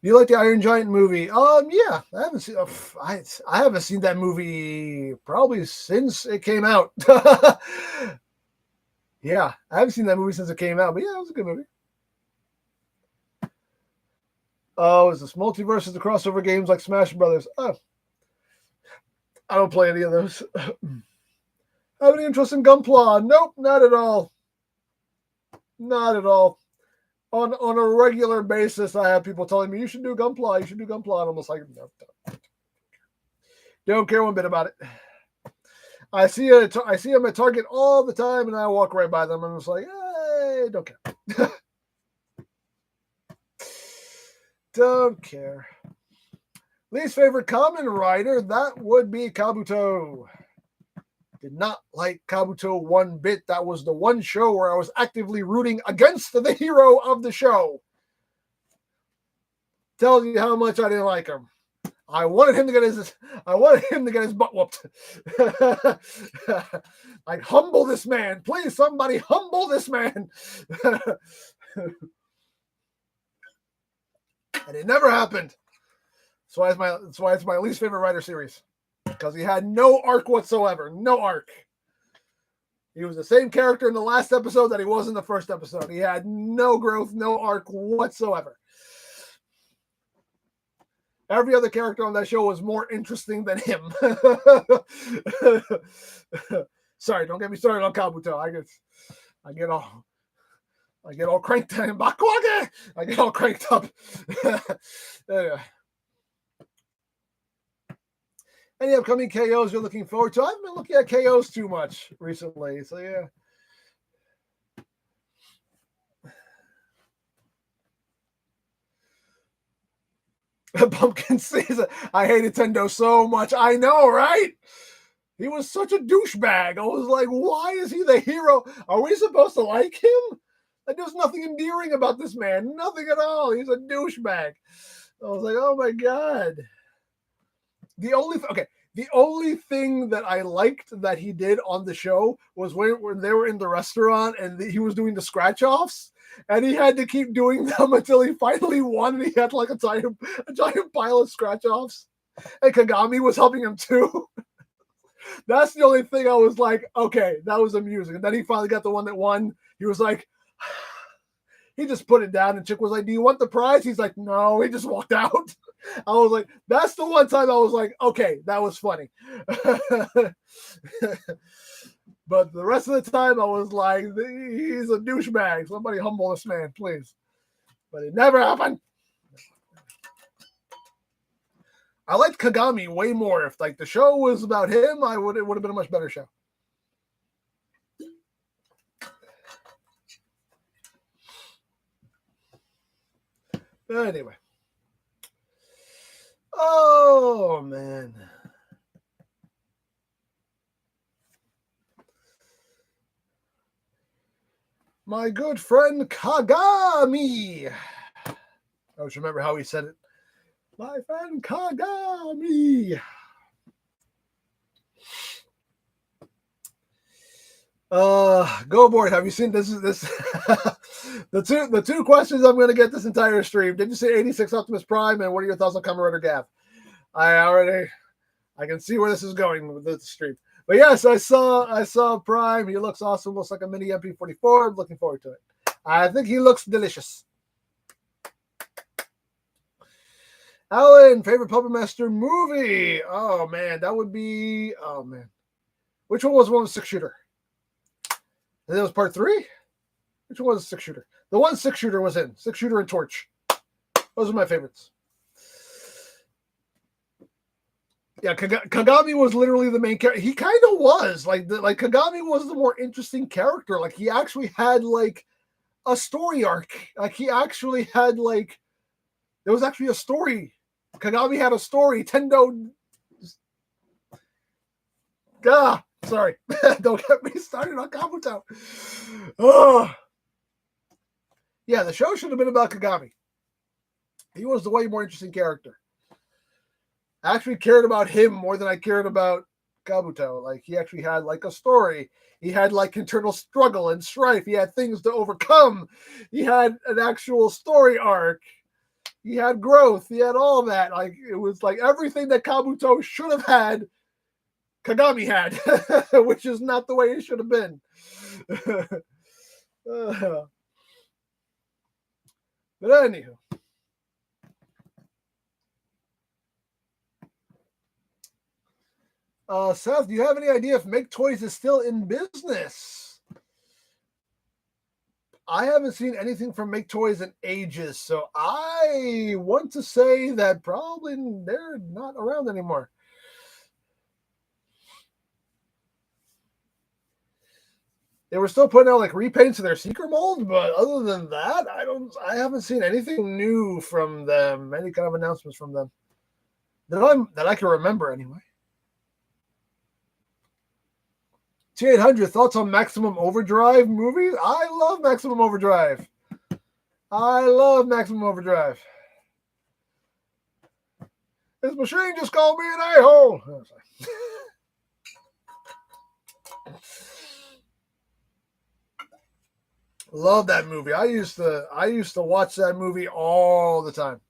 Do you like the Iron Giant movie? Yeah, I haven't seen. I haven't seen that movie probably since it came out. Yeah, I haven't seen that movie since it came out, but yeah, it was a good movie. Oh, is this Multiverse? Is the crossover games like Smash Brothers? Oh, I don't play any of those. Have any interest in Gunpla? Nope, not at all. Not at all. On a regular basis, I have people telling me you should do Gunpla. You should do Gunpla. And I'm just like, no, don't care one bit about it. I see them at Target all the time, and I walk right by them, and I'm just like, hey, don't care. Don't care. Least favorite Kamen Rider, that would be Kabuto. Did not like Kabuto one bit. That was the one show where I was actively rooting against the hero of the show. Tells you how much I didn't like him. I wanted him to get his butt whooped. Like, humble this man. Please, somebody humble this man. And it never happened. That's why it's my least favorite Rider series. Because he had no arc whatsoever. No arc. He was the same character in the last episode that he was in the first episode. He had no growth, no arc whatsoever. Every other character on that show was more interesting than him. Sorry, don't get me started on Kabuto. I get all cranked up. I get all cranked up. Anyway. Any upcoming KOs you're looking forward to? I haven't been looking at KOs too much recently, so yeah. Pumpkin season. I hate Nintendo so much. I know, right? He was such a douchebag. I was like, why is he the hero? Are we supposed to like him? Like, there's nothing endearing about this man. Nothing at all. He's a douchebag. I was like, oh my god. The only thing that I liked that he did on the show was when they were in the restaurant and he was doing the scratch offs, and he had to keep doing them until he finally won. And he had like a giant pile of scratch offs, and Kagami was helping him too. That's the only thing I was like, okay, that was amusing. And then he finally got the one that won. He was like, he just put it down, and Chick was like, do you want the prize? He's like, no. He just walked out. I was like, that's the one time I was like, okay, that was funny. But the rest of the time I was like, he's a douchebag. Somebody humble this man, please. But it never happened. I liked Kagami way more. If like the show was about him, it would have been a much better show. But anyway. Oh man. My good friend Kagami. I always remember how he said it. My friend Kagami. Go board. Have you seen this? The two questions I'm going to get this entire stream. Did you see 86 Optimus Prime, and what are your thoughts on Kamen Rider Gav? I can see where this is going with the stream. But yes, I saw Prime. He looks awesome. Looks like a mini MP44. I'm looking forward to it. I think he looks delicious. Alan, favorite Puppet Master movie? Oh man, that would be. Oh man, which one was the one with 6-shooter? That was part 3. Which one was the 6-shooter? The one 6-shooter was in 6-shooter and Torch. Those are my favorites. Yeah, Kagami was literally the main character. He kind of was like Kagami was the more interesting character. Like he actually had like a story arc. Like he actually had like there was actually a story. Kagami had a story. Tendo. Sorry. Don't get me started on Kabuto. Oh. Yeah, the show should have been about Kagami. He was the way more interesting character. I actually cared about him more than I cared about Kabuto. Like, he actually had, like, a story. He had, like, internal struggle and strife. He had things to overcome. He had an actual story arc. He had growth. He had all that. Like, it was, like, everything that Kabuto should have had, Kagami had, which is not the way it should have been. But anywho. Seth, do you have any idea if Make Toys is still in business? I haven't seen anything from Make Toys in ages, so I want to say that probably they're not around anymore. They were still putting out like repaints of their Seeker mold, but other than that, I haven't seen anything new from them, any kind of announcements from them that I can remember anyway. T800, thoughts on Maximum Overdrive movies? I love Maximum Overdrive. This machine just called me an a-hole. Love that movie. I used to watch that movie all the time.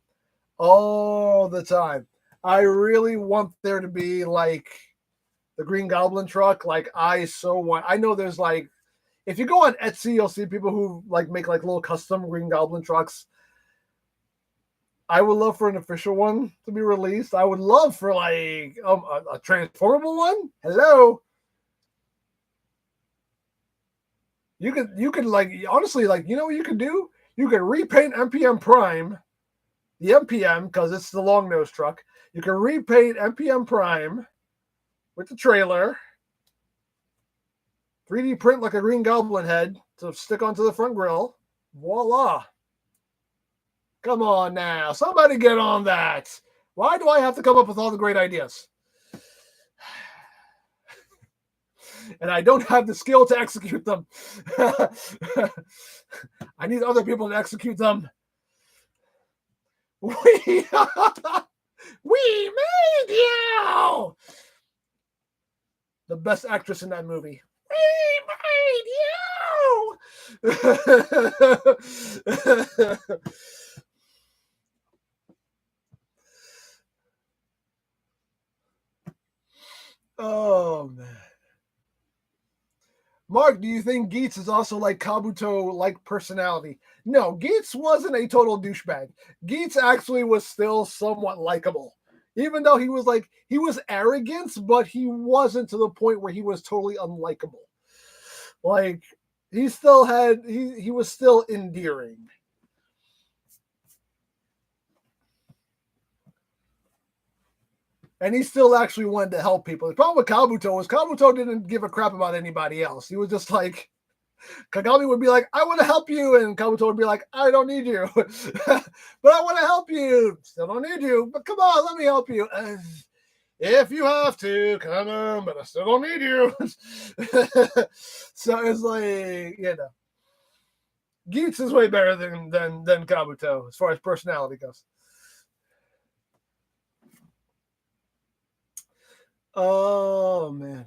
I really want there to be like the Green Goblin truck. Like I know there's like, if you go on Etsy, you'll see people who like make like little custom Green Goblin trucks. I would love for an official one to be released. I would love for like a transformable one. Hello. You could like honestly like, you know what you could do? You could repaint MPM Prime, the MPM, because it's the long nose truck. You can repaint MPM Prime with the trailer. 3D print like a Green Goblin head to stick onto the front grill. Voila. Come on now. Somebody get on that. Why do I have to come up with all the great ideas? And I don't have the skill to execute them. I need other people to execute them. We made you! The best actress in that movie. We made you! Oh, man. Mark, do you think Geets is also like Kabuto-like personality? No, Geets wasn't a total douchebag. Geets actually was still somewhat likable. Even though he was arrogant, but he wasn't to the point where he was totally unlikable. Like, he was still endearing. And he still actually wanted to help people. The problem with Kabuto was Kabuto didn't give a crap about anybody else. He was just like, Kagami would be like, I want to help you. And Kabuto would be like, I don't need you. But I want to help you. Still don't need you. But come on, let me help you. If you have to, come on, but I still don't need you. So it's like, Geets is way better than Kabuto as far as personality goes. Oh, man.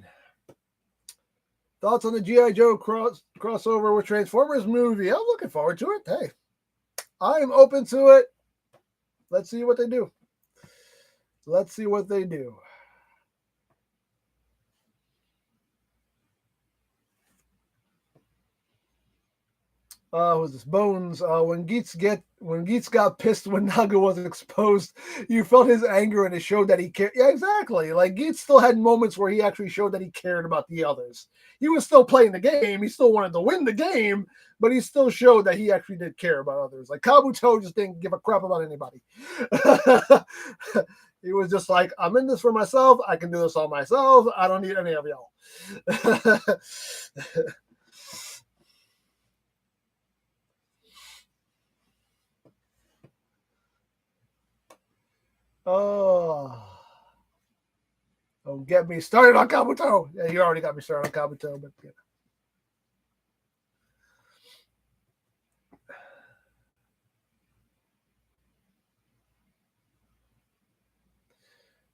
Thoughts on the G.I. Joe crossover with Transformers movie? I'm looking forward to it. Hey, I am open to it. Let's see what they do. Let's see what they do. Was this Bones? When Geets got pissed when Naga was exposed, you felt his anger and it showed that he cared. Yeah, exactly. Like Geets still had moments where he actually showed that he cared about the others. He was still playing the game. He still wanted to win the game, but he still showed that he actually did care about others. Like Kabuto just didn't give a crap about anybody. He was just like, I'm in this for myself. I can do this all myself. I don't need any of y'all. Oh, don't get me started on Kabuto. Yeah, you already got me started on Kabuto,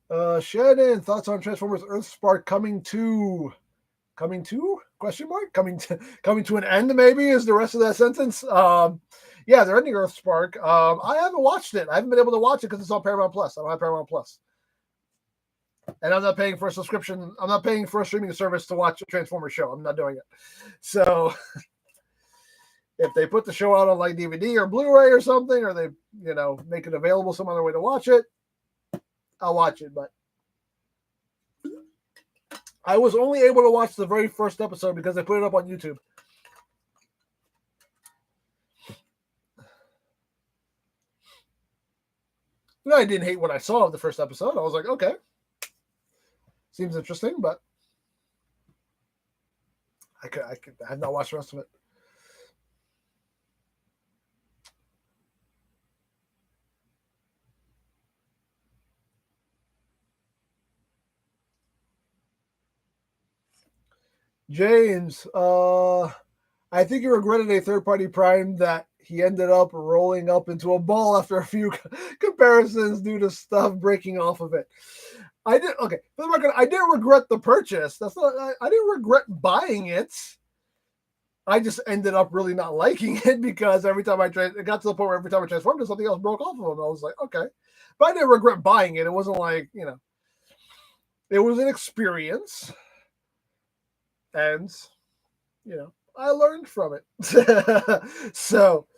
but Shannon, thoughts on Transformers Earthspark coming to question mark coming to an end? Maybe is the rest of that sentence. Yeah, they're ending Earthspark. I haven't watched it. I haven't been able to watch it because it's on Paramount Plus. I don't have Paramount Plus. And I'm not paying for a subscription. I'm not paying for a streaming service to watch a Transformers show. I'm not doing it. So if they put the show out on like DVD or Blu-ray or something, or they, make it available some other way to watch it, I'll watch it. But I was only able to watch the very first episode because they put it up on YouTube. I didn't hate what I saw of the first episode. I was like, okay. Seems interesting, but I have not watched the rest of it. James, I think he regretted a third-party Prime that he ended up rolling up into a ball after a few comparisons due to stuff breaking off of it. I did okay. For the record, I didn't regret the purchase. That's not. I didn't regret buying it. I just ended up really not liking it because every time it got to the point where every time I transformed it, something else broke off of them. I was like, okay, but I didn't regret buying it. It wasn't like it was an experience, and I learned from it. So.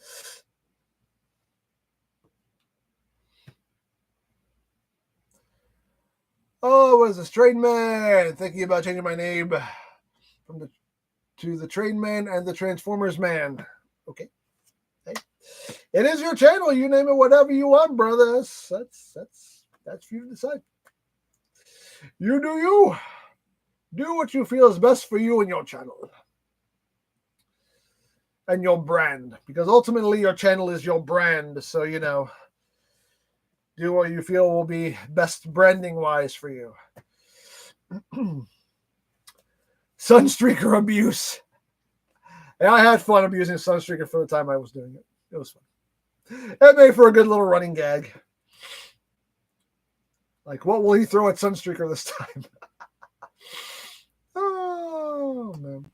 Oh, what is this? Train Man. Thinking about changing my name to the Train Man and the Transformers Man. Okay. Hey. It is your channel. You name it whatever you want, brother. That's for you to decide. You do you. Do what you feel is best for you and your channel. And your brand. Because ultimately your channel is your brand. So, do what you feel will be best branding-wise for you. Sunstreaker abuse. Yeah, I had fun abusing Sunstreaker for the time I was doing it. It was fun. It made for a good little running gag. Like, what will he throw at Sunstreaker this time? Oh, man.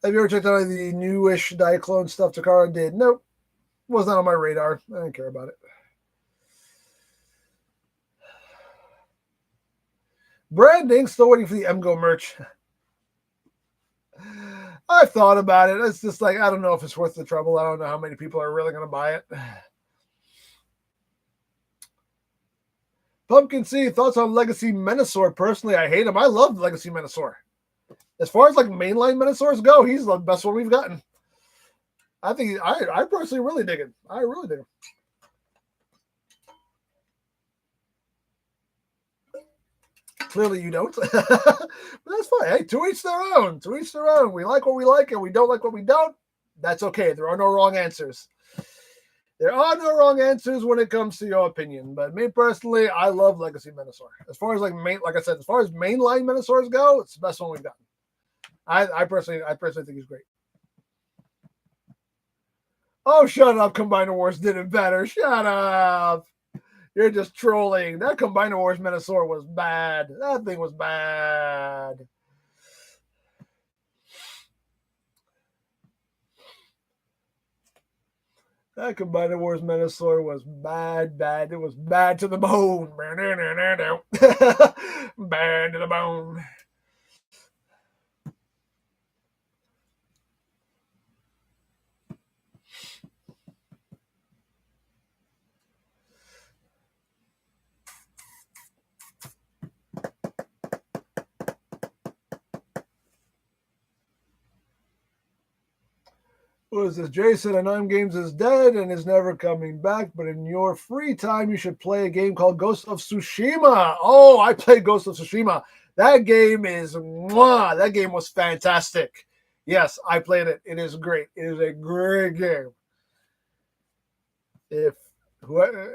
Have you ever checked out the newish Diaclone stuff Takara did? Nope. Was not on my radar. I didn't care about it. Branding, still waiting for the EmGo merch. I've thought about it. It's just like, I don't know if it's worth the trouble. I don't know how many people are really going to buy it. Pumpkin Seed, thoughts on Legacy Menasor? Personally, I hate him. I love Legacy Menasor. As far as like mainline Menasors go, he's the best one we've gotten. I think I personally really dig him. I really dig him. Clearly you don't. But that's fine. Hey, to each their own. To each their own. We like what we like and we don't like what we don't. That's okay. There are no wrong answers. There are no wrong answers when it comes to your opinion. But me personally, I love Legacy Menasor. As far as like I said, as far as mainline Menasors go, it's the best one we've gotten. I personally think he's great. Oh, shut up. Combiner Wars did it better. Shut up. You're just trolling. That Combiner Wars Menasor was bad. That thing was bad. That Combiner Wars Menasor was bad. It was bad to the bone. Bad to the bone. What is this? Jason and EmGo's is dead and is never coming back, but in your free time, you should play a game called Ghost of Tsushima. Oh, I played Ghost of Tsushima. That game is, that game was fantastic. Yes, I played it. It is great. It is a great game. If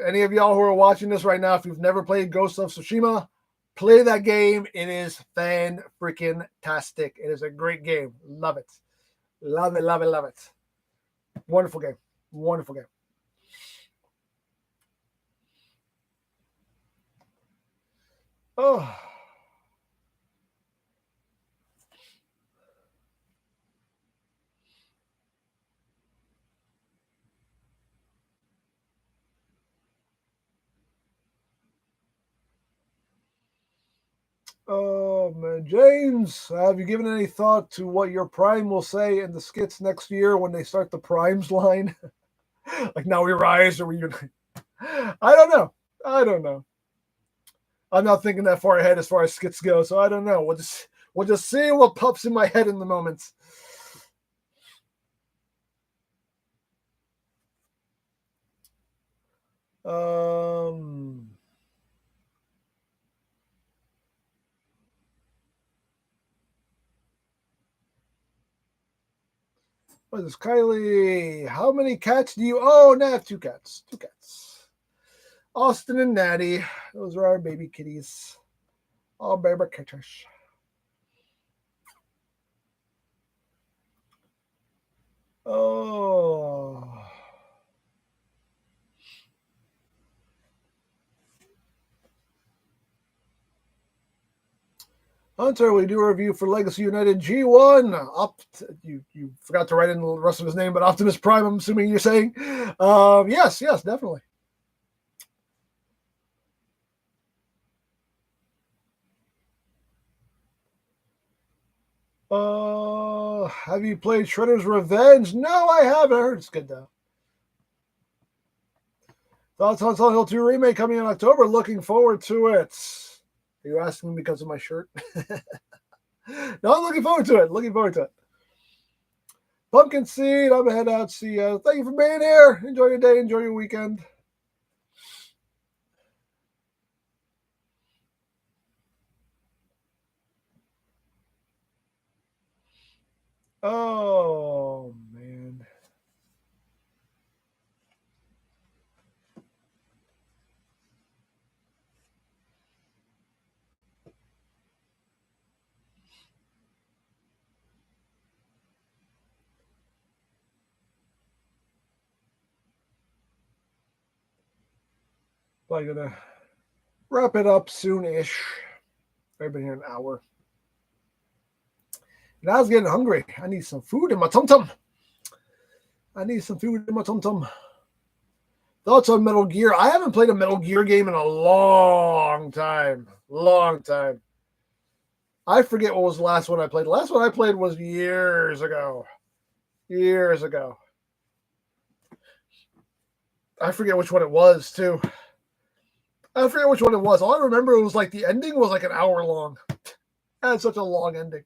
any of y'all who are watching this right now, if you've never played Ghost of Tsushima, play that game. It is fan-freaking-tastic. It is a great game. Love it. Love it, love it, love it. Wonderful game. Wonderful game. Oh. Oh, man. James, have you given any thought to what your Prime will say in the skits next year when they start the Primes line? Like, now we rise or we unite? I don't know. I'm not thinking that far ahead as far as skits go, so I don't know. We'll just see what pops in my head in the moment. What is this? Kylie, how many cats do you own? I have two cats. Austin and Natty. Those are our baby kitties. All baby kitties. Oh. Hunter, we do a review for Legacy United G1. You forgot to write in the rest of his name, but Optimus Prime, I'm assuming you're saying. Yes, definitely. Have you played Shredder's Revenge? No, I haven't. I heard it's good though. Thoughts on Silent Hill 2 remake coming in October? Looking forward to it. Are you asking because of my shirt? No, I'm looking forward to it. Pumpkin Seed, I'm gonna head out. See you. Thank you for being here. Enjoy your day. Enjoy your weekend. Oh, man. I'm gonna wrap it up soon-ish. I've been here an hour. And I was getting hungry. I need some food in my tum-tum. I need some food in my tum-tum. Thoughts on Metal Gear? I haven't played a Metal Gear game in a long time. Long time. I forget what was the last one I played. The last one I played was years ago. Years ago. I forget which one it was, too. I forget which one it was. All I remember was like the ending was like an hour long. It had such a long ending.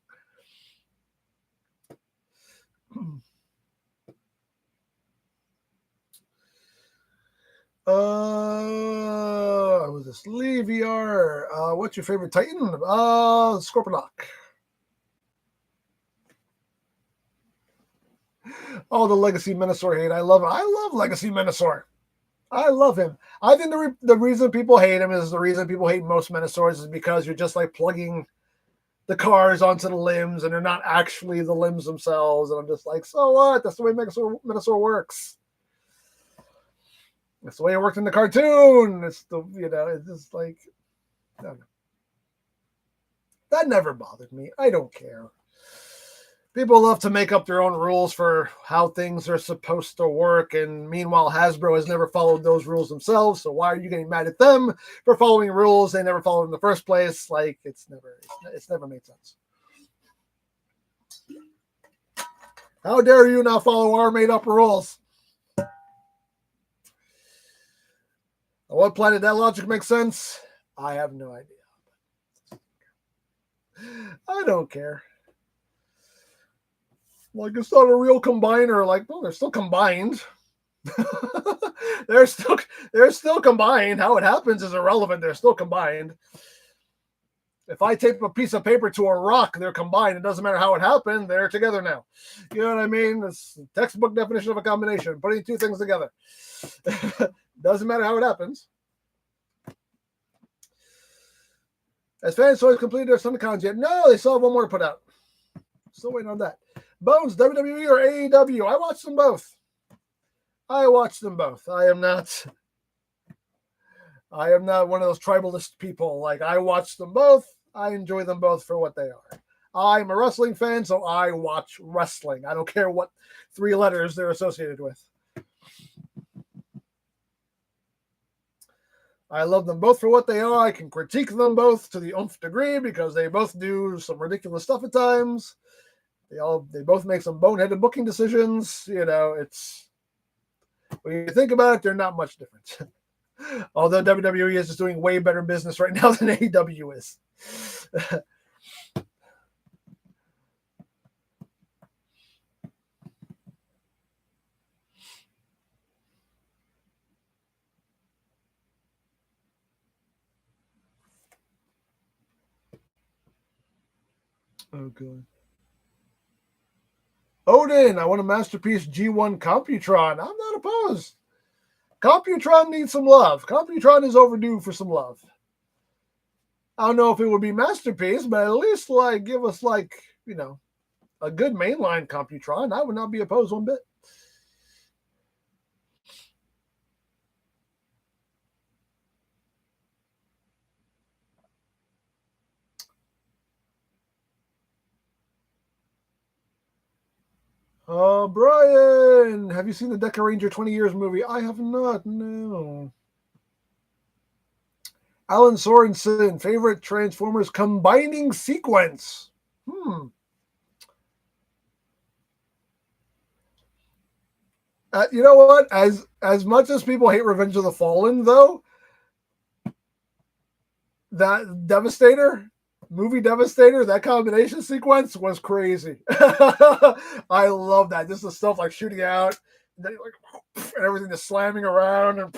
Was this Leviar? What's your favorite Titan? Scorponok. Oh, the Legacy Minosaur hate. I love it. I love Legacy Minosaur. I love him. I think the reason people hate him is the reason people hate most Minosaurs is because you're just like plugging the cars onto the limbs and they're not actually the limbs themselves. And I'm just like, so what? That's the way Minosaur works. That's the way it worked in the cartoon. It's it's just like, I don't know. That never bothered me. I don't care. People love to make up their own rules for how things are supposed to work, and meanwhile, Hasbro has never followed those rules themselves. So why are you getting mad at them for following rules they never followed in the first place? Like it's never made sense. How dare you not follow our made-up rules? On what planet that logic makes sense? I have no idea. I don't care. Like, it's not a real combiner. Like, well, they're still combined. they're still combined. How it happens is irrelevant. They're still combined. If I tape a piece of paper to a rock, they're combined. It doesn't matter how it happened. They're together now. You know what I mean? It's textbook definition of a combination. Putting two things together. Doesn't matter how it happens. Has Fan Toys completed their Summicons yet? No, they still have one more to put out. Still waiting on that. Bones, WWE or AEW? I watched them both. I am not one of those tribalist people. Like, I watch them both. I enjoy them both for what they are. I'm a wrestling fan, so I watch wrestling. I don't care what three letters they're associated with. I love them both for what they are. I can critique them both to the nth degree because they both do some ridiculous stuff at times. They both make some boneheaded booking decisions. It's when you think about it, they're not much different. Although WWE is just doing way better business right now than AEW is. Oh, God. Odin, I want a Masterpiece G1 Computron. I'm not opposed. Computron needs some love. Computron is overdue for some love. I don't know if it would be Masterpiece, but at least give us a good mainline Computron. I would not be opposed one bit. Brian, have you seen the Deca Ranger 20 Years movie? I have not, no. Alan Sorensen, favorite Transformers combining sequence? You know what? As much as people hate Revenge of the Fallen, though, that movie Devastator, that combination sequence was crazy. I love that. Just the stuff like shooting out, and everything just slamming around, and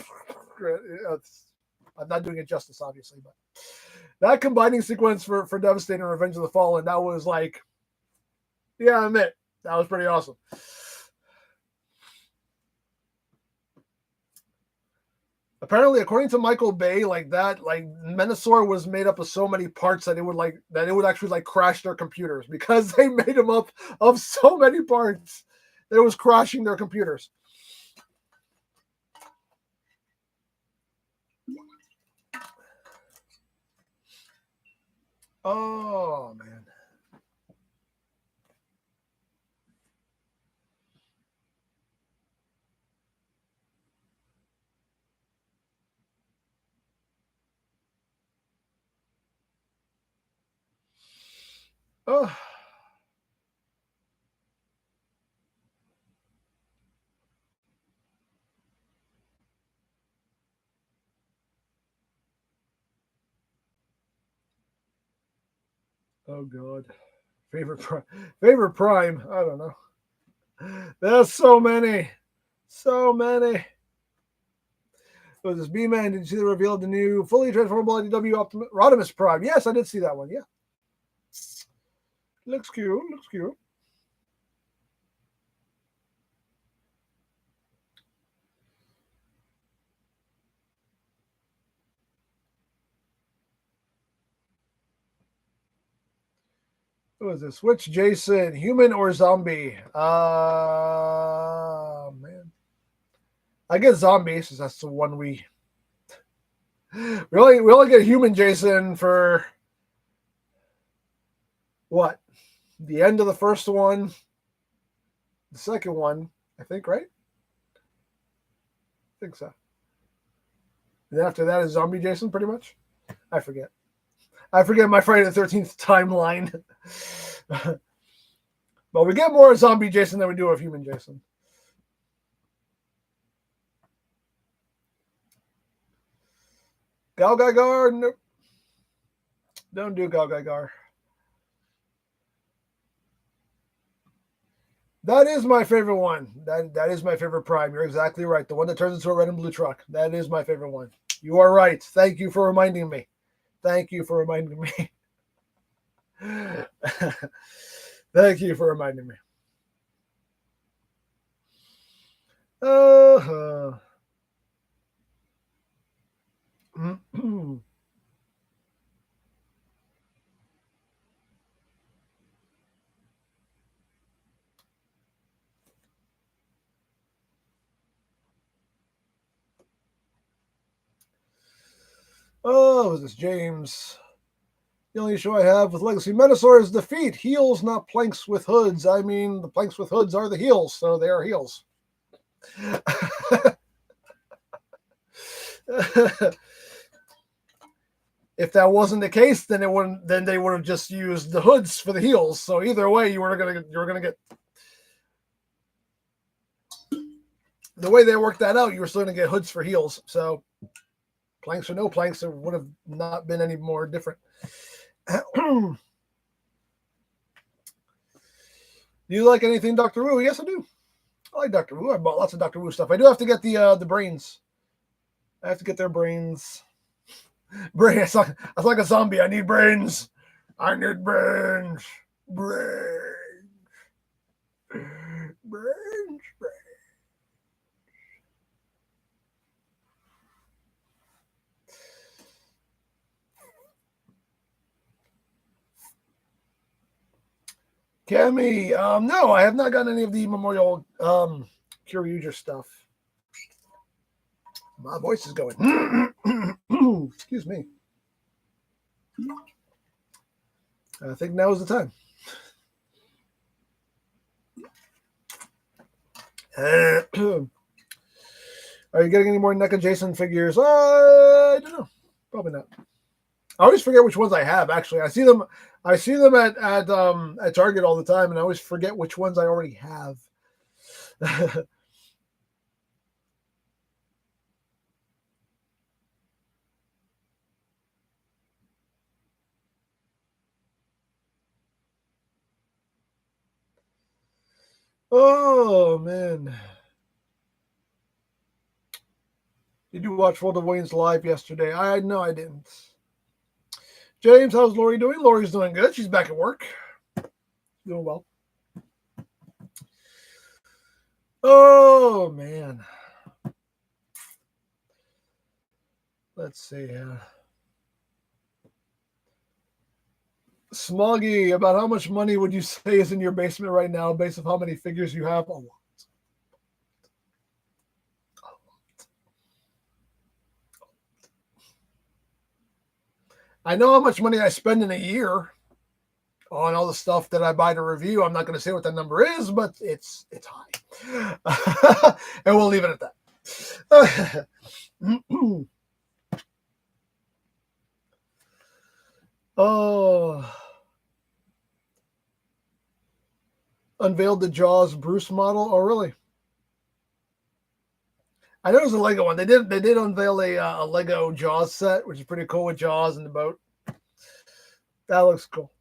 I'm not doing it justice, obviously, but that combining sequence for Devastator and Revenge of the Fallen, that was like, yeah, I admit, That was pretty awesome. Apparently, according to Michael Bay, like Menosaur was made up of so many parts that it would actually crash their computers because they made them up of so many parts that it was crashing their computers. Oh man. Oh. Oh god. Favorite prime. I don't know. There's so many. So many. So this B-Man, did you see the reveal of the new fully transformable IDW Rodimus Prime? Yes, I did see that one. Yeah. Looks cute. Looks cute. Who is this? Which Jason, human or zombie? Man. I guess zombie, since that's the one we only get human Jason for what? The end of the first one, the second one, I think, right? I think so. And then after that is zombie Jason, pretty much. I forget my Friday the 13th timeline. But we get more zombie Jason than we do of human Jason. Gal Gaigar, nope. Don't do Gal Gaigar. That is my favorite one. That is my favorite Prime. You're exactly right. The one that turns into a red and blue truck. That is my favorite one. You are right. Thank you for reminding me. Thank you for reminding me. Thank you for reminding me. Oh, is this James? The only issue I have with Legacy Menosaur is defeat. Heels, not planks with hoods. I mean, the planks with hoods are the heels, so they are heels. If that wasn't the case, then they would have just used the hoods for the heels. So either way, you were gonna get the way they worked that out. You were still gonna get hoods for heels. So planks or no planks, it would have not been any more different. Do you like anything Doctor Who? Yes, I do. I like Doctor Who. I bought lots of Doctor Who stuff. I do have to get the brains. I have to get their brains. Brains. It's like a zombie. I need brains. I need brains. Brains. Brains. Cammy, no, I have not gotten any of the Memorial Kyryuger stuff. My voice is going. Excuse me. I think now is the time. Are you getting any more NECA Jason figures? I don't know. Probably not. I always forget which ones I have. Actually, I see them at Target all the time, and I always forget which ones I already have. Oh man. Did you watch World of Wayne's live yesterday? No, I didn't. James, how's Lori doing? Lori's doing good. She's back at work. Doing well. Oh, man. Let's see. Smoggy, about how much money would you say is in your basement right now based on how many figures you have? A lot. I know how much money I spend in a year on all the stuff that I buy to review. I'm not going to say what the number is, but it's high. And we'll leave it at that. Oh, unveiled the Jaws Bruce model. Oh, really? I know it was a Lego one. They did unveil a Lego Jaws set, which is pretty cool with Jaws in the boat. That looks cool.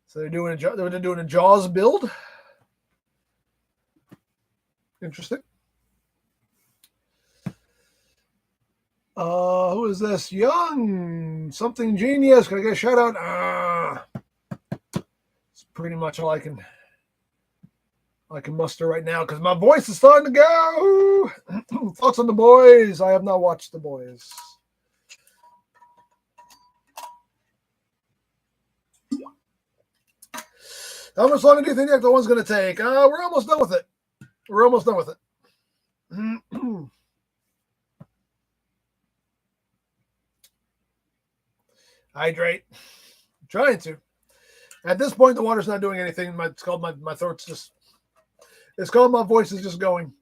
So they're doing a Jaws build. Interesting. Who is this? Young something genius. Can I get a shout out? It's pretty much all I can muster right now because my voice is starting to go. Thoughts on The Boys? I have not watched The Boys. How much longer do you think the one's going to take? We're almost done with it. We're almost done with it. Hydrate. I'm trying to. At this point, the water's not doing anything. It's called my throat's just. It's called my voice is just going.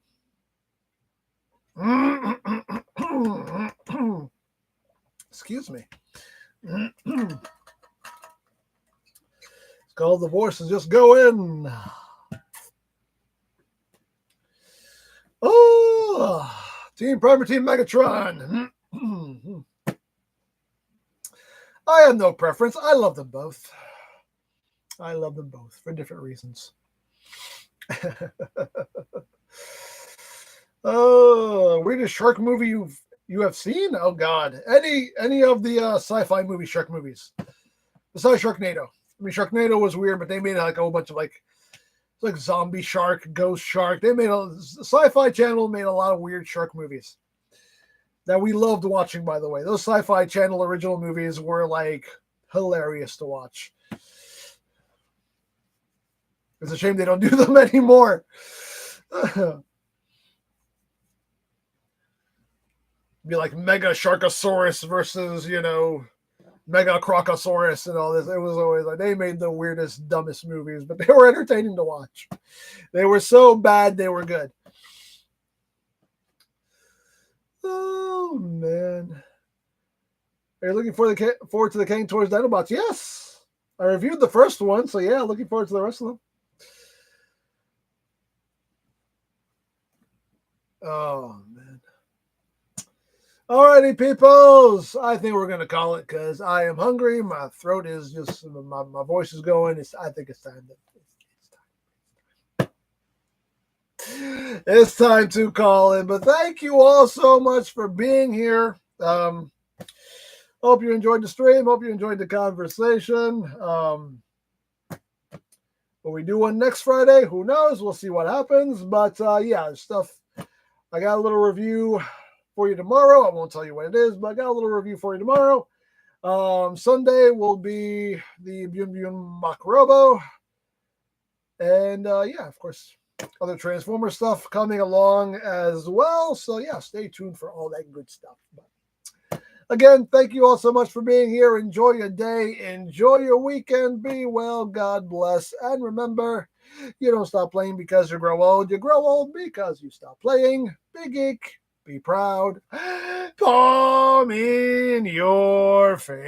Excuse me. It's called the voice is just going. Oh, Team Primer, Team Megatron. I have no preference. I love them both. I love them both for different reasons. Oh, weirdest shark movie you have seen? Oh God, any of the sci-fi movie shark movies besides Sharknado. I mean, Sharknado was weird, but they made like a whole bunch of like zombie shark, ghost shark. The Sci-Fi Channel made a lot of weird shark movies that we loved watching. By the way, those Sci-Fi Channel original movies were like hilarious to watch. It's a shame they don't do them anymore. Be like Mega Sharkosaurus versus, Mega Crocosaurus and all this. It was always like they made the weirdest, dumbest movies, but they were entertaining to watch. They were so bad, they were good. Oh, man. Are you looking forward to the Kang Toys Dinobots? Yes. I reviewed the first one, so yeah, looking forward to the rest of them. Oh, man. Alrighty, peoples. I think we're going to call it because I am hungry. My throat is just, my voice is going. I think it's time. It's time to call it. But thank you all so much for being here. Hope you enjoyed the stream. Hope you enjoyed the conversation. Will we do one next Friday? Who knows? We'll see what happens. But yeah, stuff. I got a little review for you tomorrow. I won't tell you what it is, but I got a little review for you tomorrow. Sunday will be the Bun Bun Makrobo. And yeah, of course, other Transformer stuff coming along as well. So yeah, stay tuned for all that good stuff. But again, thank you all so much for being here. Enjoy your day. Enjoy your weekend. Be well. God bless. And remember, you don't stop playing because you grow old. You grow old because you stop playing. Be geek. Be proud. Palm in your face.